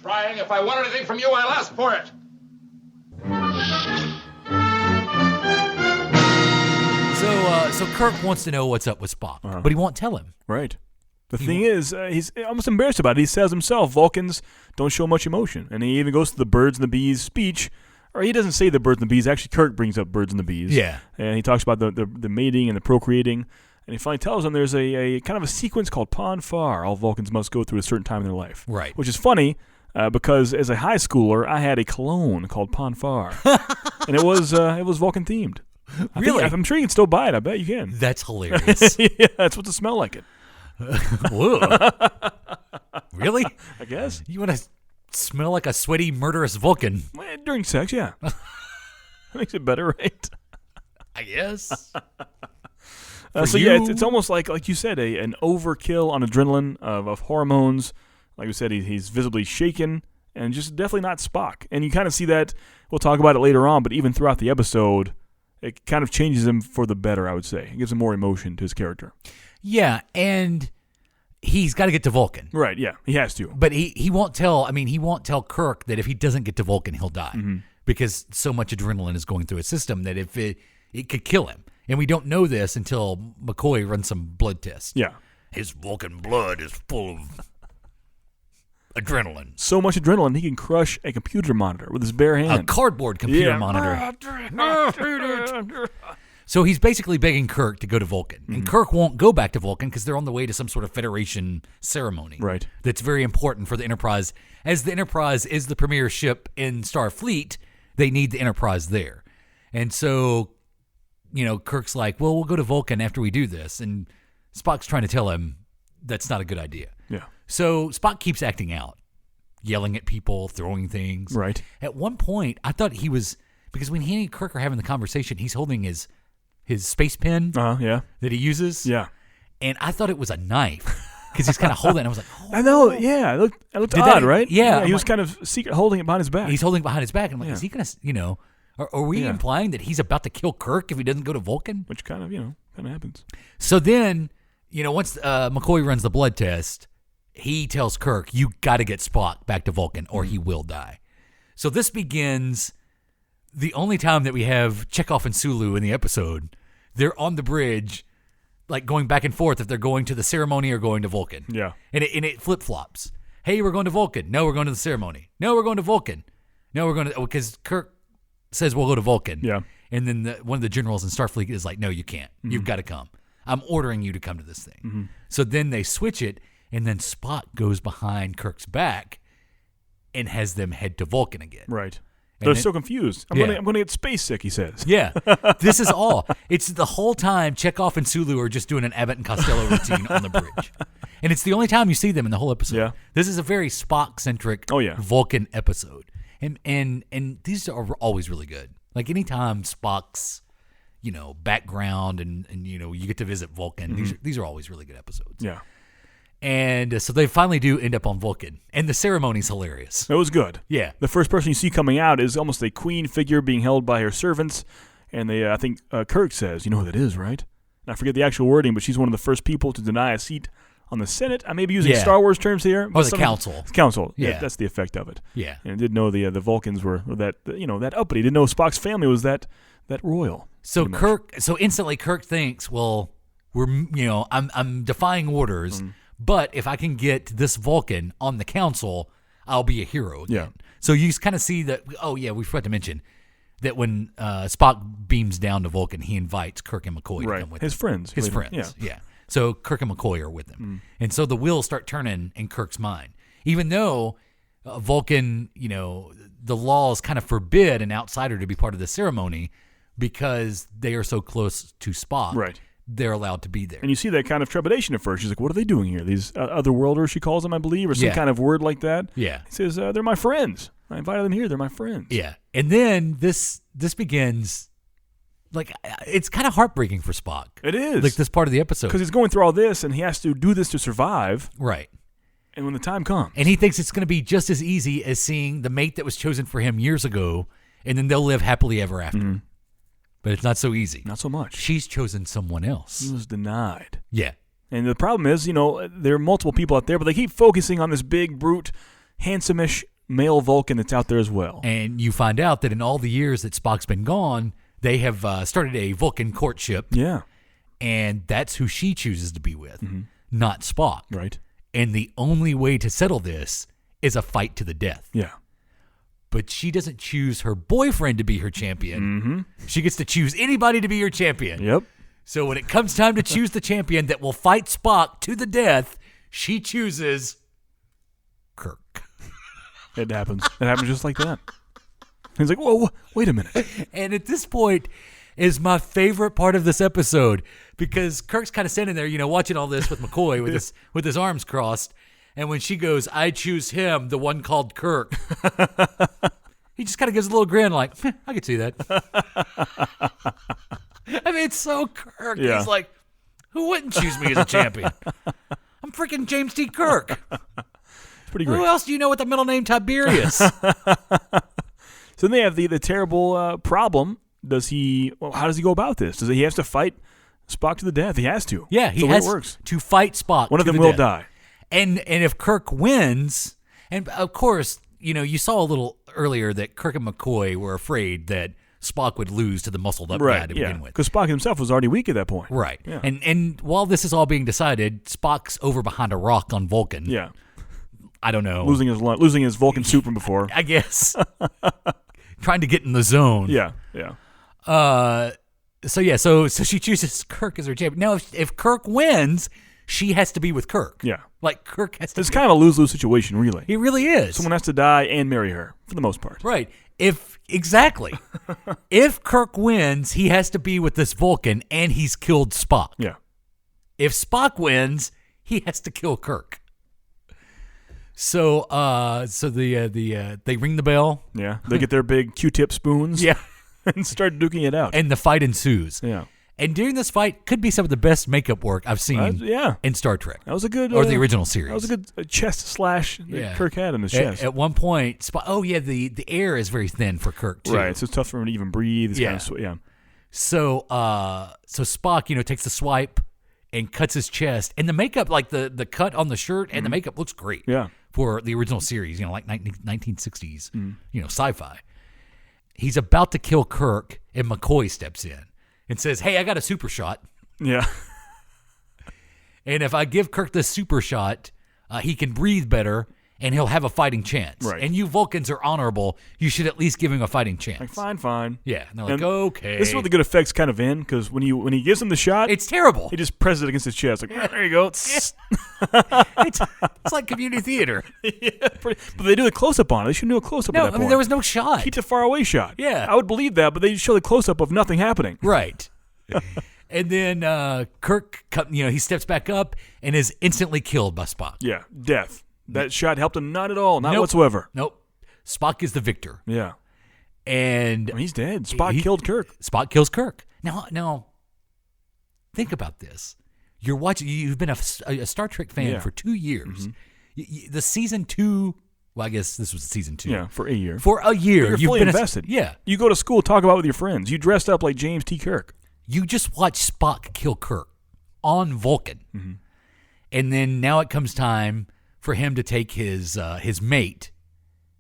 Prying. If I want anything from you, I'll ask for it. So Kirk wants to know what's up with Spock, but he won't tell him. Right. The thing is, he's almost embarrassed about it. He says himself, Vulcans don't show much emotion. And he even goes to the birds and the bees speech. Or he doesn't say the birds and the bees. Actually, Kirk brings up birds and the bees. Yeah. And he talks about the mating and the procreating. And he finally tells them there's a kind of a sequence called Pon farr all Vulcans must go through at a certain time in their life. Right. Which is funny because as a high schooler, I had a cologne called Pon farr. And it was Vulcan themed. Really? I'm sure you can still buy it. I bet you can. That's hilarious. Yeah, that's what to smell like it. Whoa. Really? I guess. You want to smell like a sweaty, murderous Vulcan? Well, during sex, yeah. That makes it better, right? I guess. It's almost like you said, an overkill on adrenaline of hormones. Like we said, he's visibly shaken and just definitely not Spock. And you kind of see that. We'll talk about it later on, but even throughout the episode, it kind of changes him for the better, I would say. It gives him more emotion to his character. Yeah, and he's got to get to Vulcan. Right, yeah, he has to. But he won't tell. I mean, he won't tell Kirk that if he doesn't get to Vulcan, he'll die because so much adrenaline is going through his system that if it could kill him. And we don't know this until McCoy runs some blood tests. Yeah, his Vulcan blood is full of adrenaline. So much adrenaline, he can crush a computer monitor with his bare hand. A cardboard computer monitor. So he's basically begging Kirk to go to Vulcan. And Kirk won't go back to Vulcan because they're on the way to some sort of Federation ceremony. Right. That's very important for the Enterprise. As the Enterprise is the premier ship in Starfleet, they need the Enterprise there. And so, Kirk's like, well, we'll go to Vulcan after we do this. And Spock's trying to tell him that's not a good idea. Yeah. So Spock keeps acting out, yelling at people, throwing things. Right. At one point, I thought he was, because when he and Kirk are having the conversation, he's holding his space pen yeah. that he uses. Yeah. And I thought it was a knife because he's kind of holding it. I was like, oh. I know, yeah. It looked odd, right? Yeah. He was kind of secret holding it behind his back. He's holding it behind his back. And I'm like, is he going to, are we implying that he's about to kill Kirk if he doesn't go to Vulcan? Which kind of happens. So then, once McCoy runs the blood test, he tells Kirk, you got to get Spock back to Vulcan or he will die. So this begins the only time that we have Chekhov and Sulu in the episode. They're on the bridge, like going back and forth if they're going to the ceremony or going to Vulcan. Yeah. And it flip-flops. Hey, we're going to Vulcan. No, we're going to the ceremony. No, we're going to Vulcan. No, we're going to... Because Kirk says we'll go to Vulcan. Yeah. And then one of the generals in Starfleet is like, no, you can't. You've got to come. I'm ordering you to come to this thing. So then they switch it, and then Spock goes behind Kirk's back and has them head to Vulcan again. Right. And They're so confused. I'm Yeah. going to get space sick, he says. Yeah. This is all. It's the whole time Chekhov and Sulu are just doing an Abbott and Costello routine on the bridge. And it's the only time you see them in the whole episode. Yeah. This is a very Spock-centric Oh, yeah. Vulcan episode. And these are always really good. Like anytime Spock's, background and you get to visit Vulcan, these are always really good episodes. Yeah. And so they finally do end up on Vulcan, and the ceremony's hilarious. It was good. Yeah. The first person you see coming out is almost a queen figure being held by her servants, and I think Kirk says, "You know who that is, right?" And I forget the actual wording, but she's one of the first people to deny a seat on the Senate. I may be using Star Wars terms here. Or the council. Council. Yeah. That's the effect of it. Yeah. And I didn't know the Vulcans were that uppity. Didn't know Spock's family was that royal. So instantly Kirk thinks, well, I'm defying orders. But if I can get this Vulcan on the council, I'll be a hero again. Yeah. So you kind of see that, we forgot to mention that when Spock beams down to Vulcan, he invites Kirk and McCoy to come with his him. friends. His friends, yeah. So Kirk and McCoy are with him. And so the wheels start turning in Kirk's mind. Even though Vulcan, the laws kind of forbid an outsider to be part of the ceremony because they are so close to Spock. Right. They're allowed to be there. And you see that kind of trepidation at first. She's like, what are they doing here? These otherworlders, she calls them, I believe, or some kind of word like that. Yeah. He says, they're my friends. I invited them here. They're my friends. Yeah. And then this begins, like, it's kind of heartbreaking for Spock. It is. Like, this part of the episode. Because he's going through all this, and he has to do this to survive. Right. And when the time comes. And he thinks it's going to be just as easy as seeing the mate that was chosen for him years ago, and then they'll live happily ever after. But it's not so easy. Not so much. She's chosen someone else. He was denied. Yeah. And the problem is, there are multiple people out there, but they keep focusing on this big, brute, handsome-ish male Vulcan that's out there as well. And you find out that in all the years that Spock's been gone, they have started a Vulcan courtship. Yeah. And that's who she chooses to be with, not Spock. Right. And the only way to settle this is a fight to the death. Yeah. But she doesn't choose her boyfriend to be her champion. She gets to choose anybody to be her champion. Yep. So when it comes time to choose the champion that will fight Spock to the death, she chooses Kirk. It happens. It happens just like that. He's like, whoa, wait a minute. And at this point is my favorite part of this episode because Kirk's kind of standing there, watching all this with McCoy with his arms crossed. And when she goes, I choose him, the one called Kirk, he just kind of gives a little grin like, I could see that. I mean, it's so Kirk. Yeah. He's like, who wouldn't choose me as a champion? I'm freaking James T. Kirk. It's pretty great. Who else do you know with the middle name Tiberius? So then they have the terrible problem. How does he go about this? Does he have to fight Spock to the death? He has to. Yeah, he That's the way has it works. to fight Spock. One of to them the will death. die. And if Kirk wins, and of course, you saw a little earlier that Kirk and McCoy were afraid that Spock would lose to the muscled up guy to begin with. Because Spock himself was already weak at that point. Right. Yeah. And while this is all being decided, Spock's over behind a rock on Vulcan. Yeah. I don't know. Losing his Vulcan suit from before. I guess. Trying to get in the zone. Yeah. Yeah. So she chooses Kirk as her champion. Now, if Kirk wins, she has to be with Kirk. Yeah. Like Kirk has to. It's kind of a lose-lose situation, really. It really is. Someone has to die and marry her for the most part. Right. If Kirk wins, he has to be with this Vulcan, and he's killed Spock. Yeah. If Spock wins, he has to kill Kirk. So they ring the bell. Yeah. They get their big Q-tip spoons. Yeah. And start duking it out. And the fight ensues. Yeah. And during this fight, could be some of the best makeup work I've seen in Star Trek. That was a good... or the original series. That was a good chest slash that Kirk had in his chest. At one point, the air is very thin for Kirk, too. Right, so it's tough for him to even breathe. So Spock, takes the swipe and cuts his chest. And the makeup, like the cut on the shirt and the makeup looks great. Yeah. For the original series, like 1960s, sci-fi. He's about to kill Kirk, and McCoy steps in and says, hey, I got a super shot. Yeah. And if I give Kirk this super shot, he can breathe better, and he'll have a fighting chance. Right. And you Vulcans are honorable. You should at least give him a fighting chance. Like, fine. Yeah. And they're like, okay. This is what the good effects kind of in, because when he gives him the shot, it's terrible. He just presses it against his chest. Like, there you go. It's like community theater. But they do the close-up on it. They shouldn't do a close-up at that point. There was no shot. Keep the far-away shot. Yeah. I would believe that, but they show the close-up of nothing happening. Right. And then Kirk, he steps back up and is instantly killed by Spock. Yeah, death. That shot helped him not at all, not Nope. whatsoever. Nope. Spock is the victor. Yeah. And he's dead. Spock killed Kirk. Spock kills Kirk. Now, think about this. You're watching. You've been a Star Trek fan for 2 years. The season 2. Well, I guess this was season 2. Yeah, for a year. For a year, you've fully been invested. Yeah, you go to school, talk about it with your friends. You dressed up like James T. Kirk. You just watched Spock kill Kirk on Vulcan, and then now it comes time for him to take his mate,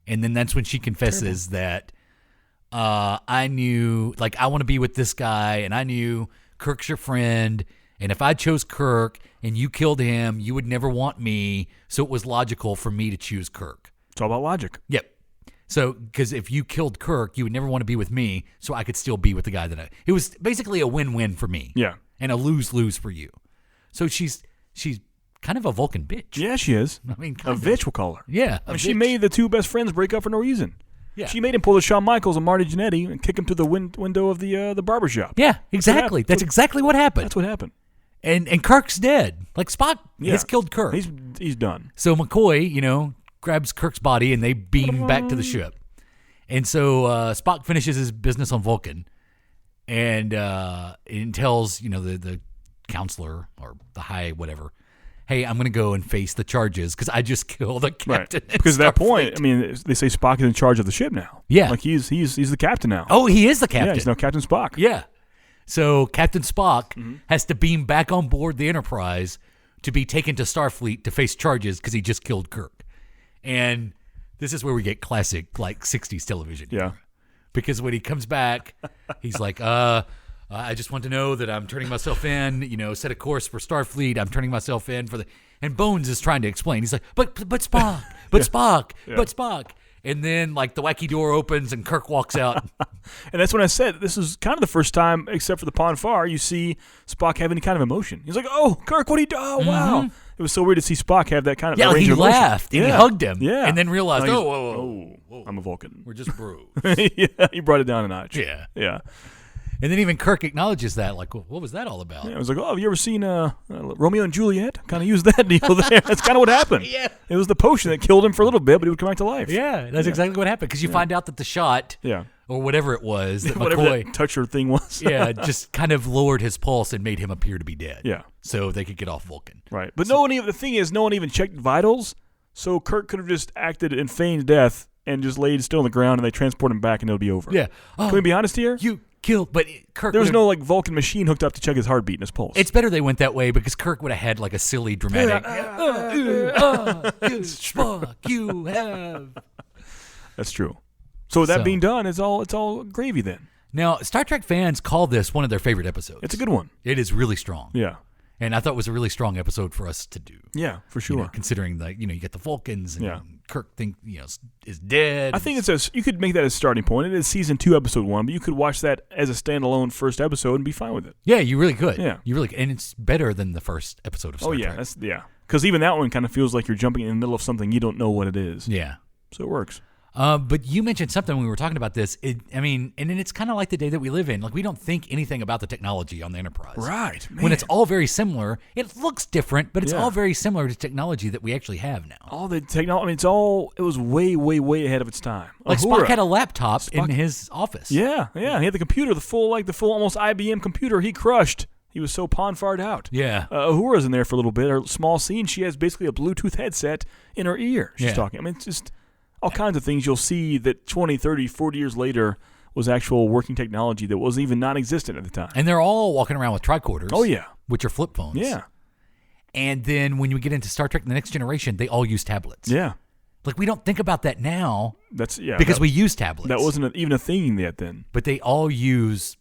and then that's when she confesses that I knew, like, I want to be with this guy, and I knew Kirk's your friend, and if I chose Kirk and you killed him, you would never want me, so it was logical for me to choose Kirk. It's all about logic. Yep. So, because if you killed Kirk, you would never want to be with me, so I could still be with the guy that it was basically a win-win for me. Yeah. And a lose-lose for you. So she's kind of a Vulcan bitch. Yeah, she is. I mean, a bitch, we'll call her. Yeah. She made the two best friends break up for no reason. Yeah. She made him pull the Shawn Michaels and Marty Jannetty and kick him through the window of the barbershop. Yeah, exactly. That's exactly what happened. That's what happened. And Kirk's dead. Like, Spock has killed Kirk. He's done. So McCoy, grabs Kirk's body and they beam back to the ship. And so Spock finishes his business on Vulcan and tells, the counselor or the high whatever, hey, I'm going to go and face the charges because I just killed a captain. Right. Because at that point, they say Spock is in charge of the ship now. Yeah. Like he's the captain now. Oh, he is the captain. Yeah, he's now Captain Spock. Yeah. So Captain Spock has to beam back on board the Enterprise to be taken to Starfleet to face charges because he just killed Kirk. And this is where we get classic, 60s television. Yeah. Because when he comes back, he's like, I just want to know that I'm turning myself in, set a course for Starfleet. I'm turning myself in for the... And Bones is trying to explain. He's like, but Spock, Spock, but Spock. And then, the wacky door opens and Kirk walks out. And that's when I said this is kind of the first time, except for the Pon farr, you see Spock have any kind of emotion. He's like, oh, Kirk, what he do? Oh, wow. It was so weird to see Spock have that kind of range he of emotion. laughed and he hugged him. Yeah. And then realized, whoa, I'm a Vulcan. We're just bros. Yeah, he brought it down a notch. Yeah. Yeah. And then even Kirk acknowledges that, what was that all about? Yeah, I was like, have you ever seen Romeo and Juliet? Kind of used that deal there. That's kind of what happened. Yeah. It was the potion that killed him for a little bit, but he would come back to life. Yeah, that's exactly what happened. Because you find out that the shot, or whatever it was, that whatever McCoy, that toucher thing was, just kind of lowered his pulse and made him appear to be dead. Yeah. So they could get off Vulcan. Right. But no one even checked vitals, so Kirk could have just acted in feigned death and just laid still on the ground, and they transport him back, and it'll be over. Yeah. Can we be honest here? You killed, but Kirk. There was no Vulcan machine hooked up to check his heartbeat and his pulse. It's better they went that way because Kirk would have had a silly dramatic. Spock, you have. That's true. So that being done, it's all gravy then. Now, Star Trek fans call this one of their favorite episodes. It's a good one. It is really strong. Yeah. And I thought it was a really strong episode for us to do. Yeah, for sure. Considering you get the Vulcans and Kirk is dead. I think you could make that as a starting point. It is season 2, episode 1, but you could watch that as a standalone first episode and be fine with it. Yeah, you really could. Yeah, and it's better than the first episode of Star Trek. Because even that one kind of feels like you're jumping in the middle of something you don't know what it is. Yeah, so it works. But you mentioned something when we were talking about this. And then it's kind of like the day that we live in. We don't think anything about the technology on the Enterprise. Right. Man. When it's all very similar, it looks different, but it's all very similar to technology that we actually have now. All the technology, it was way, way, way ahead of its time. Spock had a laptop in his office. Yeah. He had the computer, the full almost IBM computer he crushed. He was so Pon farred out. Yeah. Uhura's in there for a little bit. Her small scene, she has basically a Bluetooth headset in her ear. She's talking. It's just... all kinds of things you'll see that 20, 30, 40 years later was actual working technology that was even non-existent at the time. And they're all walking around with tricorders. Oh, yeah. Which are flip phones. Yeah. And then when you get into Star Trek The Next Generation, they all use tablets. Yeah. We don't think about that now. Because we use tablets. That wasn't even a thing yet then. But they all use,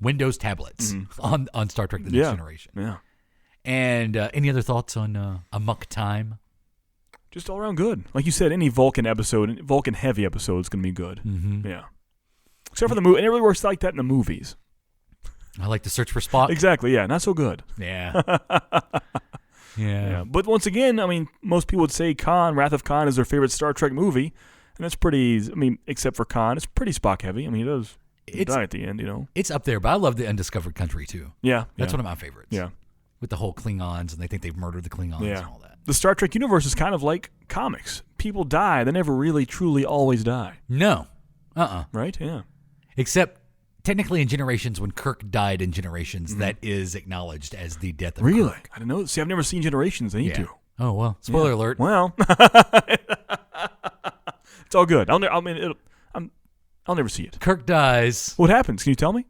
Windows tablets on Star Trek The Next Generation. Yeah. And any other thoughts on Amok Time? Just all around good. Like you said, any Vulcan heavy episode is going to be good. Mm-hmm. Yeah. Except for the movie. And it really works like that in the movies. I like to search for Spock. Exactly, yeah. Not so good. Yeah. Yeah. But once again, most people would say Wrath of Khan is their favorite Star Trek movie. And that's pretty, except for Khan, it's pretty Spock heavy. He does die at the end, It's up there, but I love the Undiscovered Country, too. Yeah. That's one of my favorites. Yeah. With the whole Klingons, and they think they've murdered the Klingons and all that. The Star Trek universe is kind of like comics. People die. They never really, truly always die. No. Right? Yeah. Except technically in Generations, when Kirk died in Generations, that is acknowledged as the death of Really? Kirk. I didn't know. See, I've never seen Generations. I need to. Oh, well, spoiler alert. Well, it's all good. I'll never see it. Kirk dies. What happens? Can you tell me?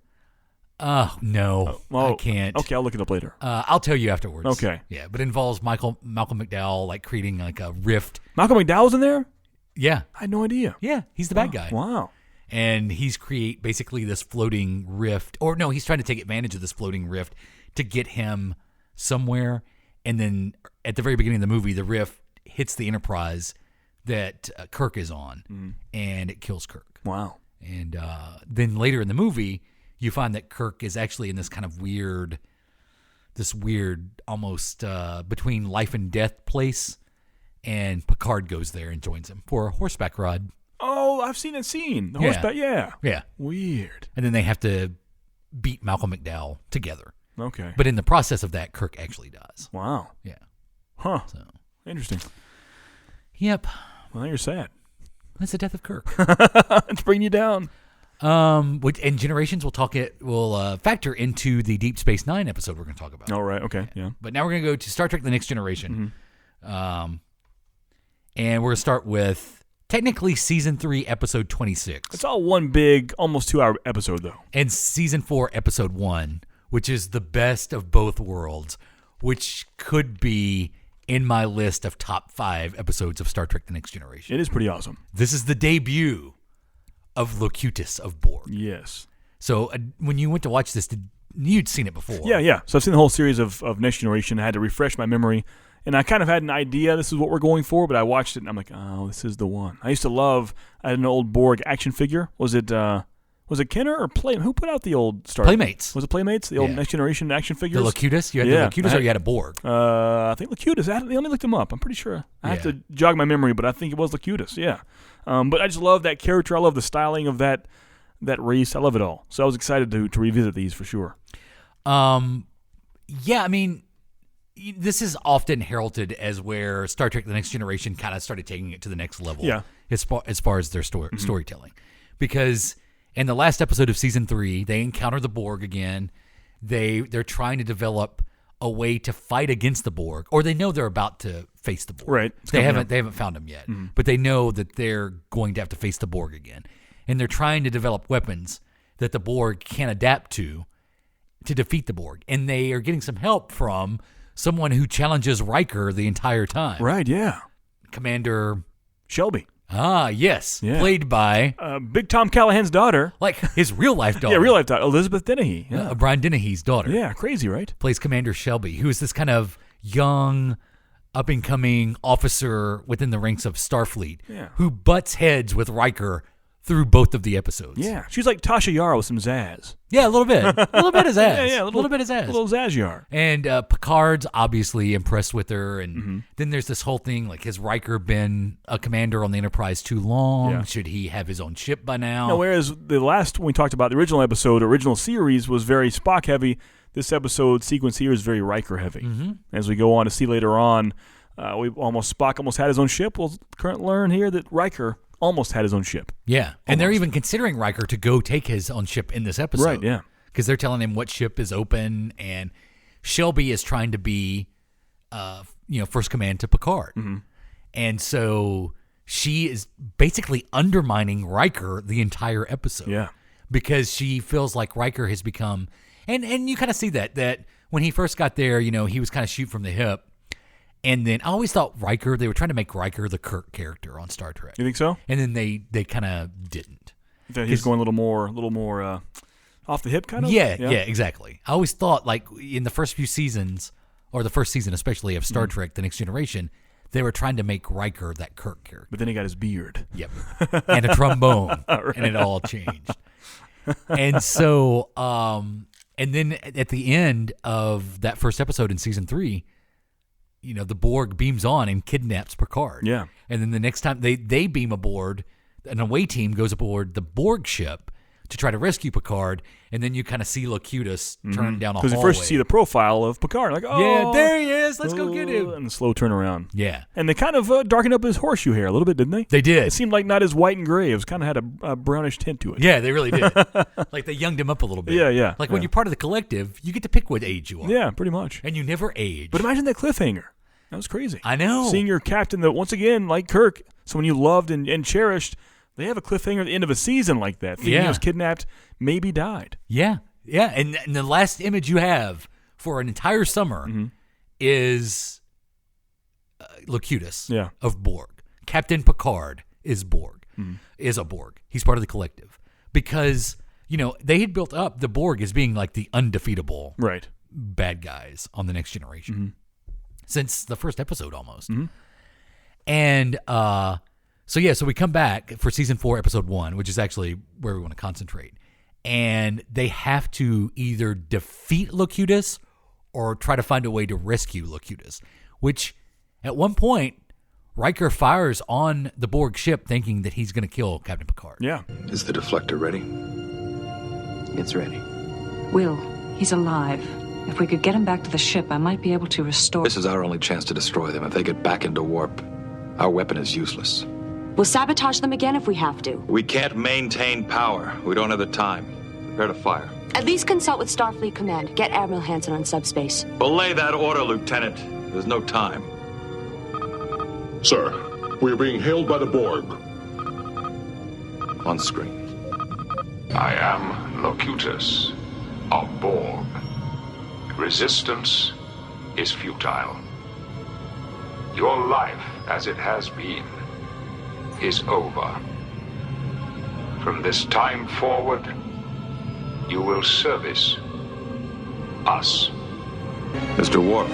No, I can't. Okay, I'll look it up later. I'll tell you afterwards. Okay. Yeah, but it involves Malcolm McDowell like creating like a rift. Malcolm McDowell's in there? Yeah. I had no idea. Yeah, he's the bad guy. Wow. And he's create basically this floating rift, or no, he's trying to take advantage of this floating rift to get him somewhere. And then at the very beginning of the movie, the rift hits the Enterprise that Kirk is on, and it kills Kirk. Wow. And then later in the movie, you find that Kirk is actually in this kind of weird, almost between life and death place, and Picard goes there and joins him for a horseback ride. Oh, I've seen that scene. The horseback, yeah. Yeah. Weird. And then they have to beat Malcolm McDowell together. Okay. But in the process of that, Kirk actually dies. Wow. Yeah. Huh. So. Interesting. Yep. Well, now you're sad. That's the death of Kirk. It's bringing you down. And Generations will factor into the Deep Space Nine episode we're going to talk about. All right. Okay. Yeah. But now we're going to go to Star Trek: The Next Generation. And we're going to start with technically Season 3, Episode 26. It's all one big, almost 2-hour episode, though. And Season 4, Episode 1, which is the best of both worlds, which could be in my list of top 5 episodes of Star Trek: The Next Generation. It is pretty awesome. This is the debut of Locutus of Borg. Yes. So when you went to watch this, you'd seen it before. Yeah. So I've seen the whole series of Next Generation. I had to refresh my memory. And I kind of had an idea this is what we're going for, but I watched it and I'm like, oh, this is the one. I had an old Borg action figure. Was it Kenner or Playmates? Who put out the old Star Trek? Playmates. Was it Playmates? The old Next Generation action figures? The Locutus? You had the Locutus or you had a Borg? I think Locutus. They only looked him up. I'm pretty sure. I have to jog my memory, but I think it was Locutus, yeah. But I just love that character. I love the styling of that race. I love it all. So I was excited to revisit these for sure. Yeah, I mean, this is often heralded as where Star Trek: The Next Generation kind of started taking it to the next level. Yeah. As far as their storytelling, because in the last episode of Season 3, they encounter the Borg again. They're trying to develop a way to fight against the Borg, or they know they're about to face the Borg. Right. They haven't found them yet, but they know that they're going to have to face the Borg again, and they're trying to develop weapons that the Borg can adapt to defeat the Borg, and they are getting some help from someone who challenges Riker the entire time. Right, yeah. Commander Shelby. Ah, yes. Yeah. Played by Big Tom Callahan's daughter. like his real life daughter. Yeah, real life daughter. Elizabeth Dennehy. Yeah. Brian Dennehy's daughter. Yeah, crazy, right? Plays Commander Shelby, who is this kind of young, up-and-coming officer within the ranks of Starfleet who butts heads with Riker through both of the episodes. Yeah. She's like Tasha Yar with some zazz. Yeah, a little bit. A little bit of zazz. Yeah, a little bit of zazz. A little zazz Yar. And Picard's obviously impressed with her. And then there's this whole thing, like, has Riker been a commander on the Enterprise too long? Yeah. Should he have his own ship by now? No, whereas the last, when we talked about the original series was very Spock heavy, this episode sequence here is very Riker heavy. As we go on to see later on, Spock almost had his own ship. We'll currently learn here that Riker almost had his own ship. Yeah. And they're even considering Riker to go take his own ship in this episode. Right, yeah. Because they're telling him what ship is open, and Shelby is trying to be, first command to Picard. And so she is basically undermining Riker the entire episode. Yeah. Because she feels like Riker has become, and you kind of see that when he first got there, he was kind of shoot from the hip. And then I always thought they were trying to make Riker the Kirk character on Star Trek. You think so? And then they kind of didn't. That he's going a little more off the hip kind of? Yeah, exactly. I always thought, like, in the first few seasons, or the first season especially of Star Trek, The Next Generation, they were trying to make Riker that Kirk character. But then he got his beard. Yep. And a trombone. Right. And it all changed. And so, and then at the end of that first episode in Season 3, the Borg beams on and kidnaps Picard. Yeah. And then the next time they beam aboard, an away team goes aboard the Borg ship to try to rescue Picard, and then you kind of see Locutus turn down a hallway. Because you first see the profile of Picard, like, oh, yeah, there he is. Let's go get him. And the slow turnaround. Yeah, and they kind of darkened up his horseshoe hair a little bit, didn't they? They did. It seemed like not as white and gray. It was kind of had a brownish tint to it. Yeah, they really did. Like they younged him up a little bit. Yeah. Like when you're part of the collective, you get to pick what age you are. Yeah, pretty much. And you never age. But imagine that cliffhanger. That was crazy. I know. Seeing your captain that, once again, like Kirk, someone you loved and cherished, they have a cliffhanger at the end of a season like that. Thinking he was kidnapped, maybe died. Yeah. And the last image you have for an entire summer is Locutus of Borg. Captain Picard is Borg, is a Borg. He's part of the collective. Because, they had built up the Borg as being like the undefeatable bad guys on the Next Generation. Since the first episode almost. And so we come back for season 4, episode 1, which is actually where we want to concentrate. And they have to either defeat Locutus or try to find a way to rescue Locutus, which at one point, Riker fires on the Borg ship thinking that he's going to kill Captain Picard. Yeah. Is the deflector ready? It's ready. Will, he's alive. If we could get him back to the ship, I might be able to restore... This is our only chance to destroy them. If they get back into warp, our weapon is useless. We'll sabotage them again if we have to. We can't maintain power. We don't have the time. Prepare to fire. At least consult with Starfleet Command. Get Admiral Hansen on subspace. Belay that order, Lieutenant. There's no time. Sir, we are being hailed by the Borg. On screen. I am Locutus of Borg. Resistance is futile. Your life, as it has been, is over. From this time forward, you will service us. Mr. Worf.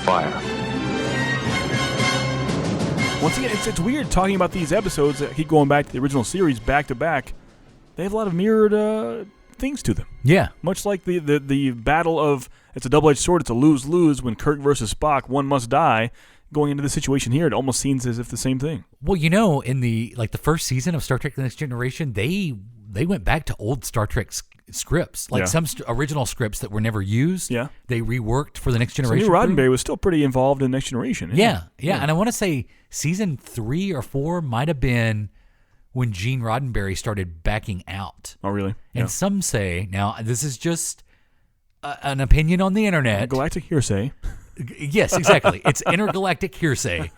Fire. Once again, it's weird talking about these episodes that keep going back to the original series back to back. They have a lot of mirrored things to them. Yeah. Much like the battle of, it's a double-edged sword, it's a lose-lose when Kirk versus Spock, one must die. Going into the situation here, it almost seems as if the same thing. Well, in the first season of Star Trek The Next Generation, they went back to old Star Trek scripts, some original scripts that were never used. Yeah. They reworked for The Next Generation. So Roddenberry was still pretty involved in Next Generation. Yeah. And I want to say season 3 or 4 might have been when Gene Roddenberry started backing out. Oh, really? And some say, now this is just an opinion on the internet. Galactic hearsay. Yes, exactly. It's intergalactic hearsay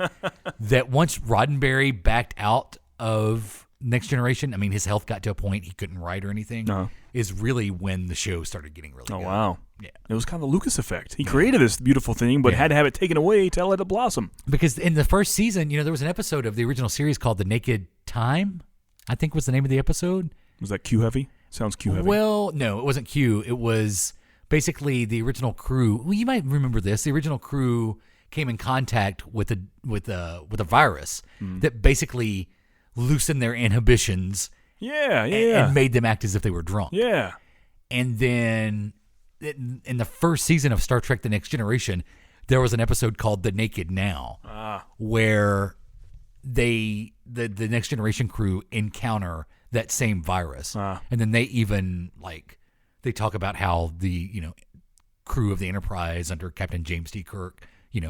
that once Roddenberry backed out of Next Generation, I mean, his health got to a point he couldn't write or anything, is really when the show started getting really good. Oh, wow. Yeah. It was kind of the Lucas effect. He created this beautiful thing, but had to have it taken away to let it blossom. Because in the first season, there was an episode of the original series called The Naked Time, I think was the name of the episode. Was that Q-heavy? Sounds Q-heavy. Well, no, it wasn't Q. It was basically the original crew. Well, you might remember this. The original crew came in contact with a virus that basically loosened their inhibitions. And made them act as if they were drunk. Yeah. And then in the first season of Star Trek The Next Generation, there was an episode called The Naked Now, where the Next Generation crew encounter that same virus. And then they even they talk about how the crew of the Enterprise under Captain James T. Kirk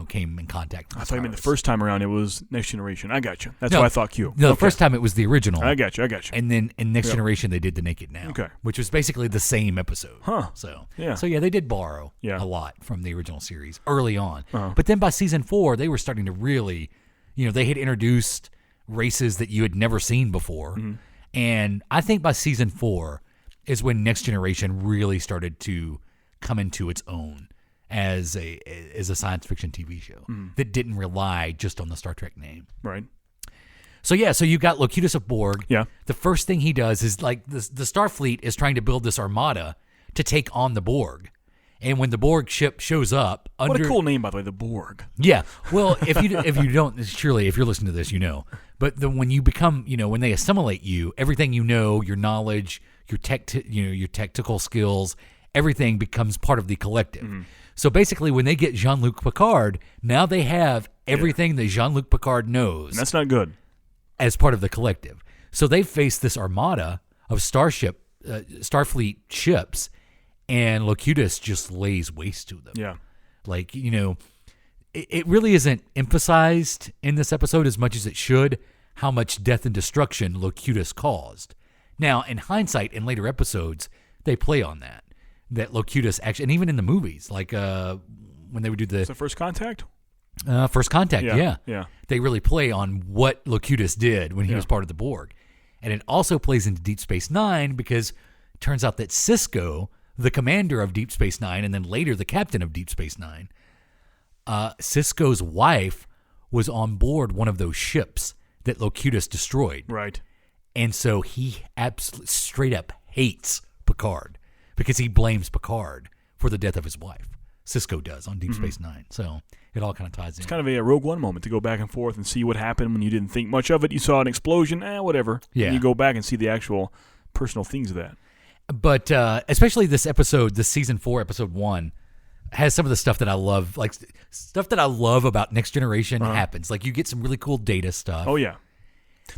came in contact with I thought you meant the first time around it was Next Generation. I got you. That's no, why I thought Q. No, the first time it was the original. I got you. And then in Next Generation they did The Naked Now, which was basically the same episode. So they did borrow a lot from the original series early on. But then by season 4 they were starting to really, they had introduced races that you had never seen before. And I think by season 4 is when Next Generation really started to come into its own as a science fiction TV show that didn't rely just on the Star Trek name. Right. So you got Locutus of Borg. Yeah. The first thing he does is the Starfleet is trying to build this armada to take on the Borg. And when the Borg ship shows up, what a cool name, by the way, the Borg. Yeah. Well, if you don't, surely if you're listening to this, But when you become, when they assimilate you, everything your knowledge, your technical skills, everything becomes part of the collective. So basically, when they get Jean-Luc Picard, now they have everything that Jean-Luc Picard knows. And that's not good. As part of the collective. So they face this armada of Starfleet ships, and Locutus just lays waste to them. Yeah. Like, it really isn't emphasized in this episode as much as it should how much death and destruction Locutus caused. Now, in hindsight, in later episodes, they play on that Locutus actually, and even in the movies, like when they would do the First Contact? First Contact, yeah. They really play on what Locutus did when he was part of the Borg. And it also plays into Deep Space Nine because it turns out that Sisko, the commander of Deep Space Nine, and then later the captain of Deep Space Nine, Sisko's wife was on board one of those ships that Locutus destroyed. Right. And so he absolutely straight up hates Picard because he blames Picard for the death of his wife. Sisko does on Deep Space Nine. So it all kind of ties in. It's kind of a Rogue One moment to go back and forth and see what happened when you didn't think much of it. You saw an explosion, whatever. Yeah. And you go back and see the actual personal things of that. But especially this episode, this season 4, episode 1, has some of the stuff that I love. Like stuff that I love about Next Generation happens. Like you get some really cool data stuff. Oh, yeah.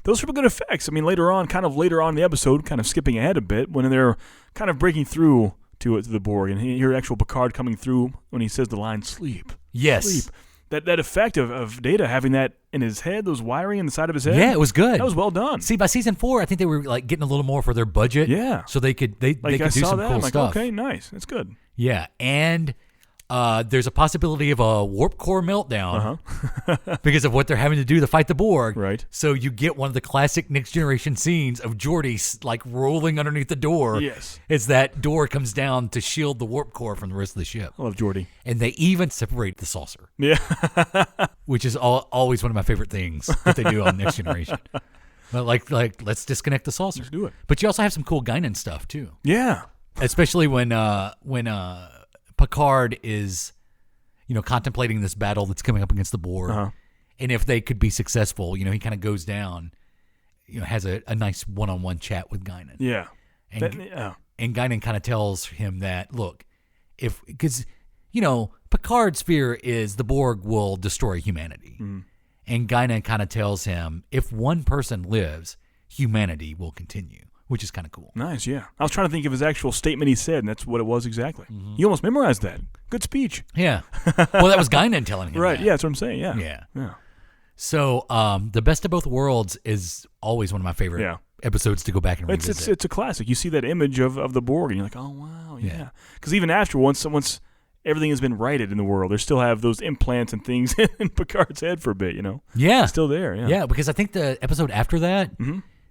Those are good effects. I mean, later on in the episode, kind of skipping ahead a bit, when they're kind of breaking through to the Borg, and you hear actual Picard coming through when he says the line, sleep. Yes. Sleep. That effect of Data having that in his head, those wiring in the side of his head. Yeah, it was good. That was well done. See, by season 4, I think they were like getting a little more for their budget. Yeah. So they could do some cool stuff. Okay, nice. That's good. Yeah, and there's a possibility of a warp core meltdown because of what they're having to do to fight the Borg. Right. So you get one of the classic Next Generation scenes of Geordi like rolling underneath the door. Yes. As that door comes down to shield the warp core from the rest of the ship. I love Geordi. And they even separate the saucer. Yeah. Which is always one of my favorite things that they do on Next Generation. But like let's disconnect the saucer. Let's do it. But you also have some cool Guinan stuff too. Yeah. Especially when Picard is, contemplating this battle that's coming up against the Borg, and if they could be successful, he kind of goes down, has a nice one-on-one chat with Guinan. Yeah, and Guinan kind of tells him that, look, because Picard's fear is the Borg will destroy humanity, and Guinan kind of tells him if one person lives, humanity will continue. Which is kind of cool. Nice, yeah. I was trying to think of his actual statement he said, and that's what it was exactly. You almost memorized that. Good speech. Yeah. Well, that was Guinan telling him right, that. Yeah, that's what I'm saying, yeah. Yeah. So, the Best of Both Worlds is always one of my favorite episodes to go back and revisit. It's a classic. You see that image of the Borg, and you're like, oh, wow, yeah. Because even after, once everything has been righted in the world, they still have those implants and things in Picard's head for a bit, Yeah. It's still there, yeah. Yeah, because I think the episode after that...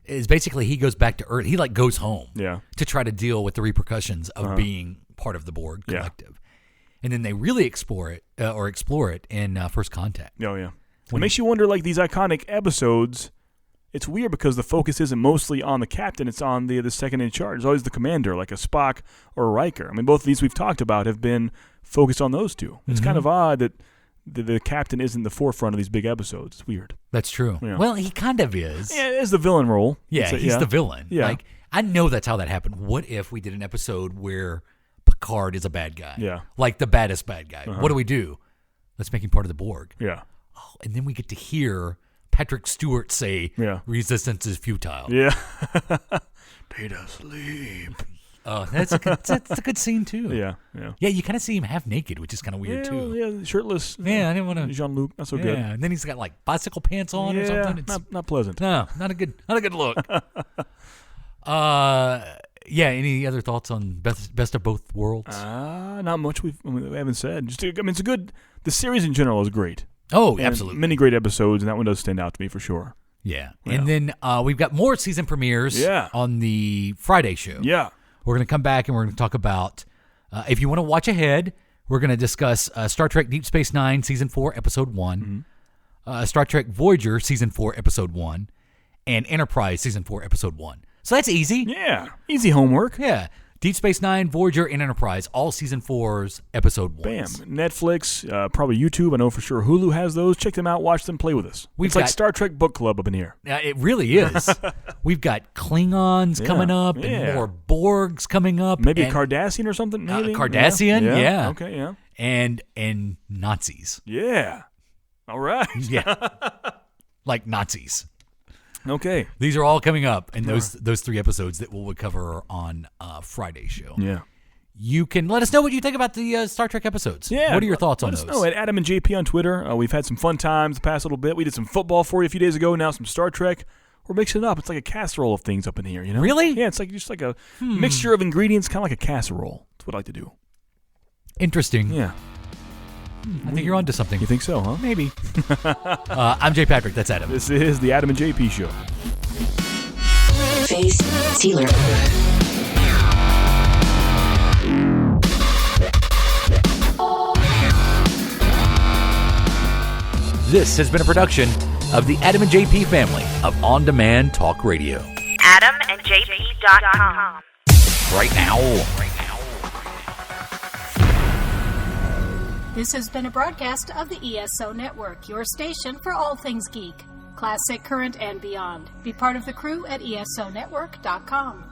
is basically he goes back to Earth. He goes home to try to deal with the repercussions of being part of the Borg collective. And then they really explore it in First Contact. Oh, yeah. It makes you wonder, like, these iconic episodes, it's weird because the focus isn't mostly on the captain, it's on the second in charge. It's always the commander, like a Spock or a Riker. I mean, both of these we've talked about have been focused on those two. It's kind of odd that the captain isn't the forefront of these big episodes. It's weird. That's true. Yeah. Well, he kind of is. Yeah, it's the villain role. Yeah, he's the villain. Yeah. Like, I know that's how that happened. What if we did an episode where Picard is a bad guy? Yeah. Like the baddest bad guy. What do? Let's make him part of the Borg. Yeah. Oh, and then we get to hear Patrick Stewart say, resistance is futile. Yeah. Data, sleep. Oh, that's a good scene too. Yeah. Yeah, you kind of see him half naked, which is kind of weird too. Yeah, shirtless. Yeah, I didn't want to. Jean-Luc, not so good. Yeah, and then he's got like bicycle pants on or something. It's not pleasant. No, not a good look. Yeah. Any other thoughts on best of both worlds? Not much. We haven't said. It's a good. The series in general is great. Oh, and absolutely. Many great episodes, and that one does stand out to me for sure. Yeah, and then we've got more season premieres. On the Friday show. Yeah. We're going to come back and we're going to talk about, if you want to watch ahead, we're going to discuss Star Trek Deep Space Nine, Season 4, Episode 1, Star Trek Voyager, Season 4, Episode 1, and Enterprise, Season 4, Episode 1. So that's easy. Yeah, easy homework. Yeah. Deep Space Nine, Voyager, and Enterprise, all Season 4's Episode 1. Bam. Netflix, probably YouTube. I know for sure Hulu has those. Check them out. Watch them. Play with us. It's like Star Trek Book Club up in here. It really is. We've got Klingons coming up and more Borgs coming up. Maybe a Cardassian or something, maybe? Cardassian, yeah. Okay, yeah. And Nazis. Yeah. All right. Yeah. Like Nazis. Okay. These are all coming up in those 3 episodes that we'll cover on Friday's show. Yeah. You can let us know what you think about the Star Trek episodes. Yeah. What are your thoughts on let those? Let us know at Adam and JP on Twitter. We've had some fun times the past little bit. We did some football for you a few days ago. Now some Star Trek. We're mixing it up. It's like a casserole of things up in here, you know? Really? Yeah, it's like just like a mixture of ingredients, kind of like a casserole. That's what I like to do. Interesting. Yeah. I think you're onto something. You think so, huh? Maybe. I'm Jay Patrick. That's Adam. This is the Adam and JP Show. Face Sealer. This has been a production of the Adam and JP family of on-demand talk radio. AdamandJP.com. Right now. This has been a broadcast of the ESO Network, your station for all things geek, classic, current, and beyond. Be part of the crew at ESONetwork.com.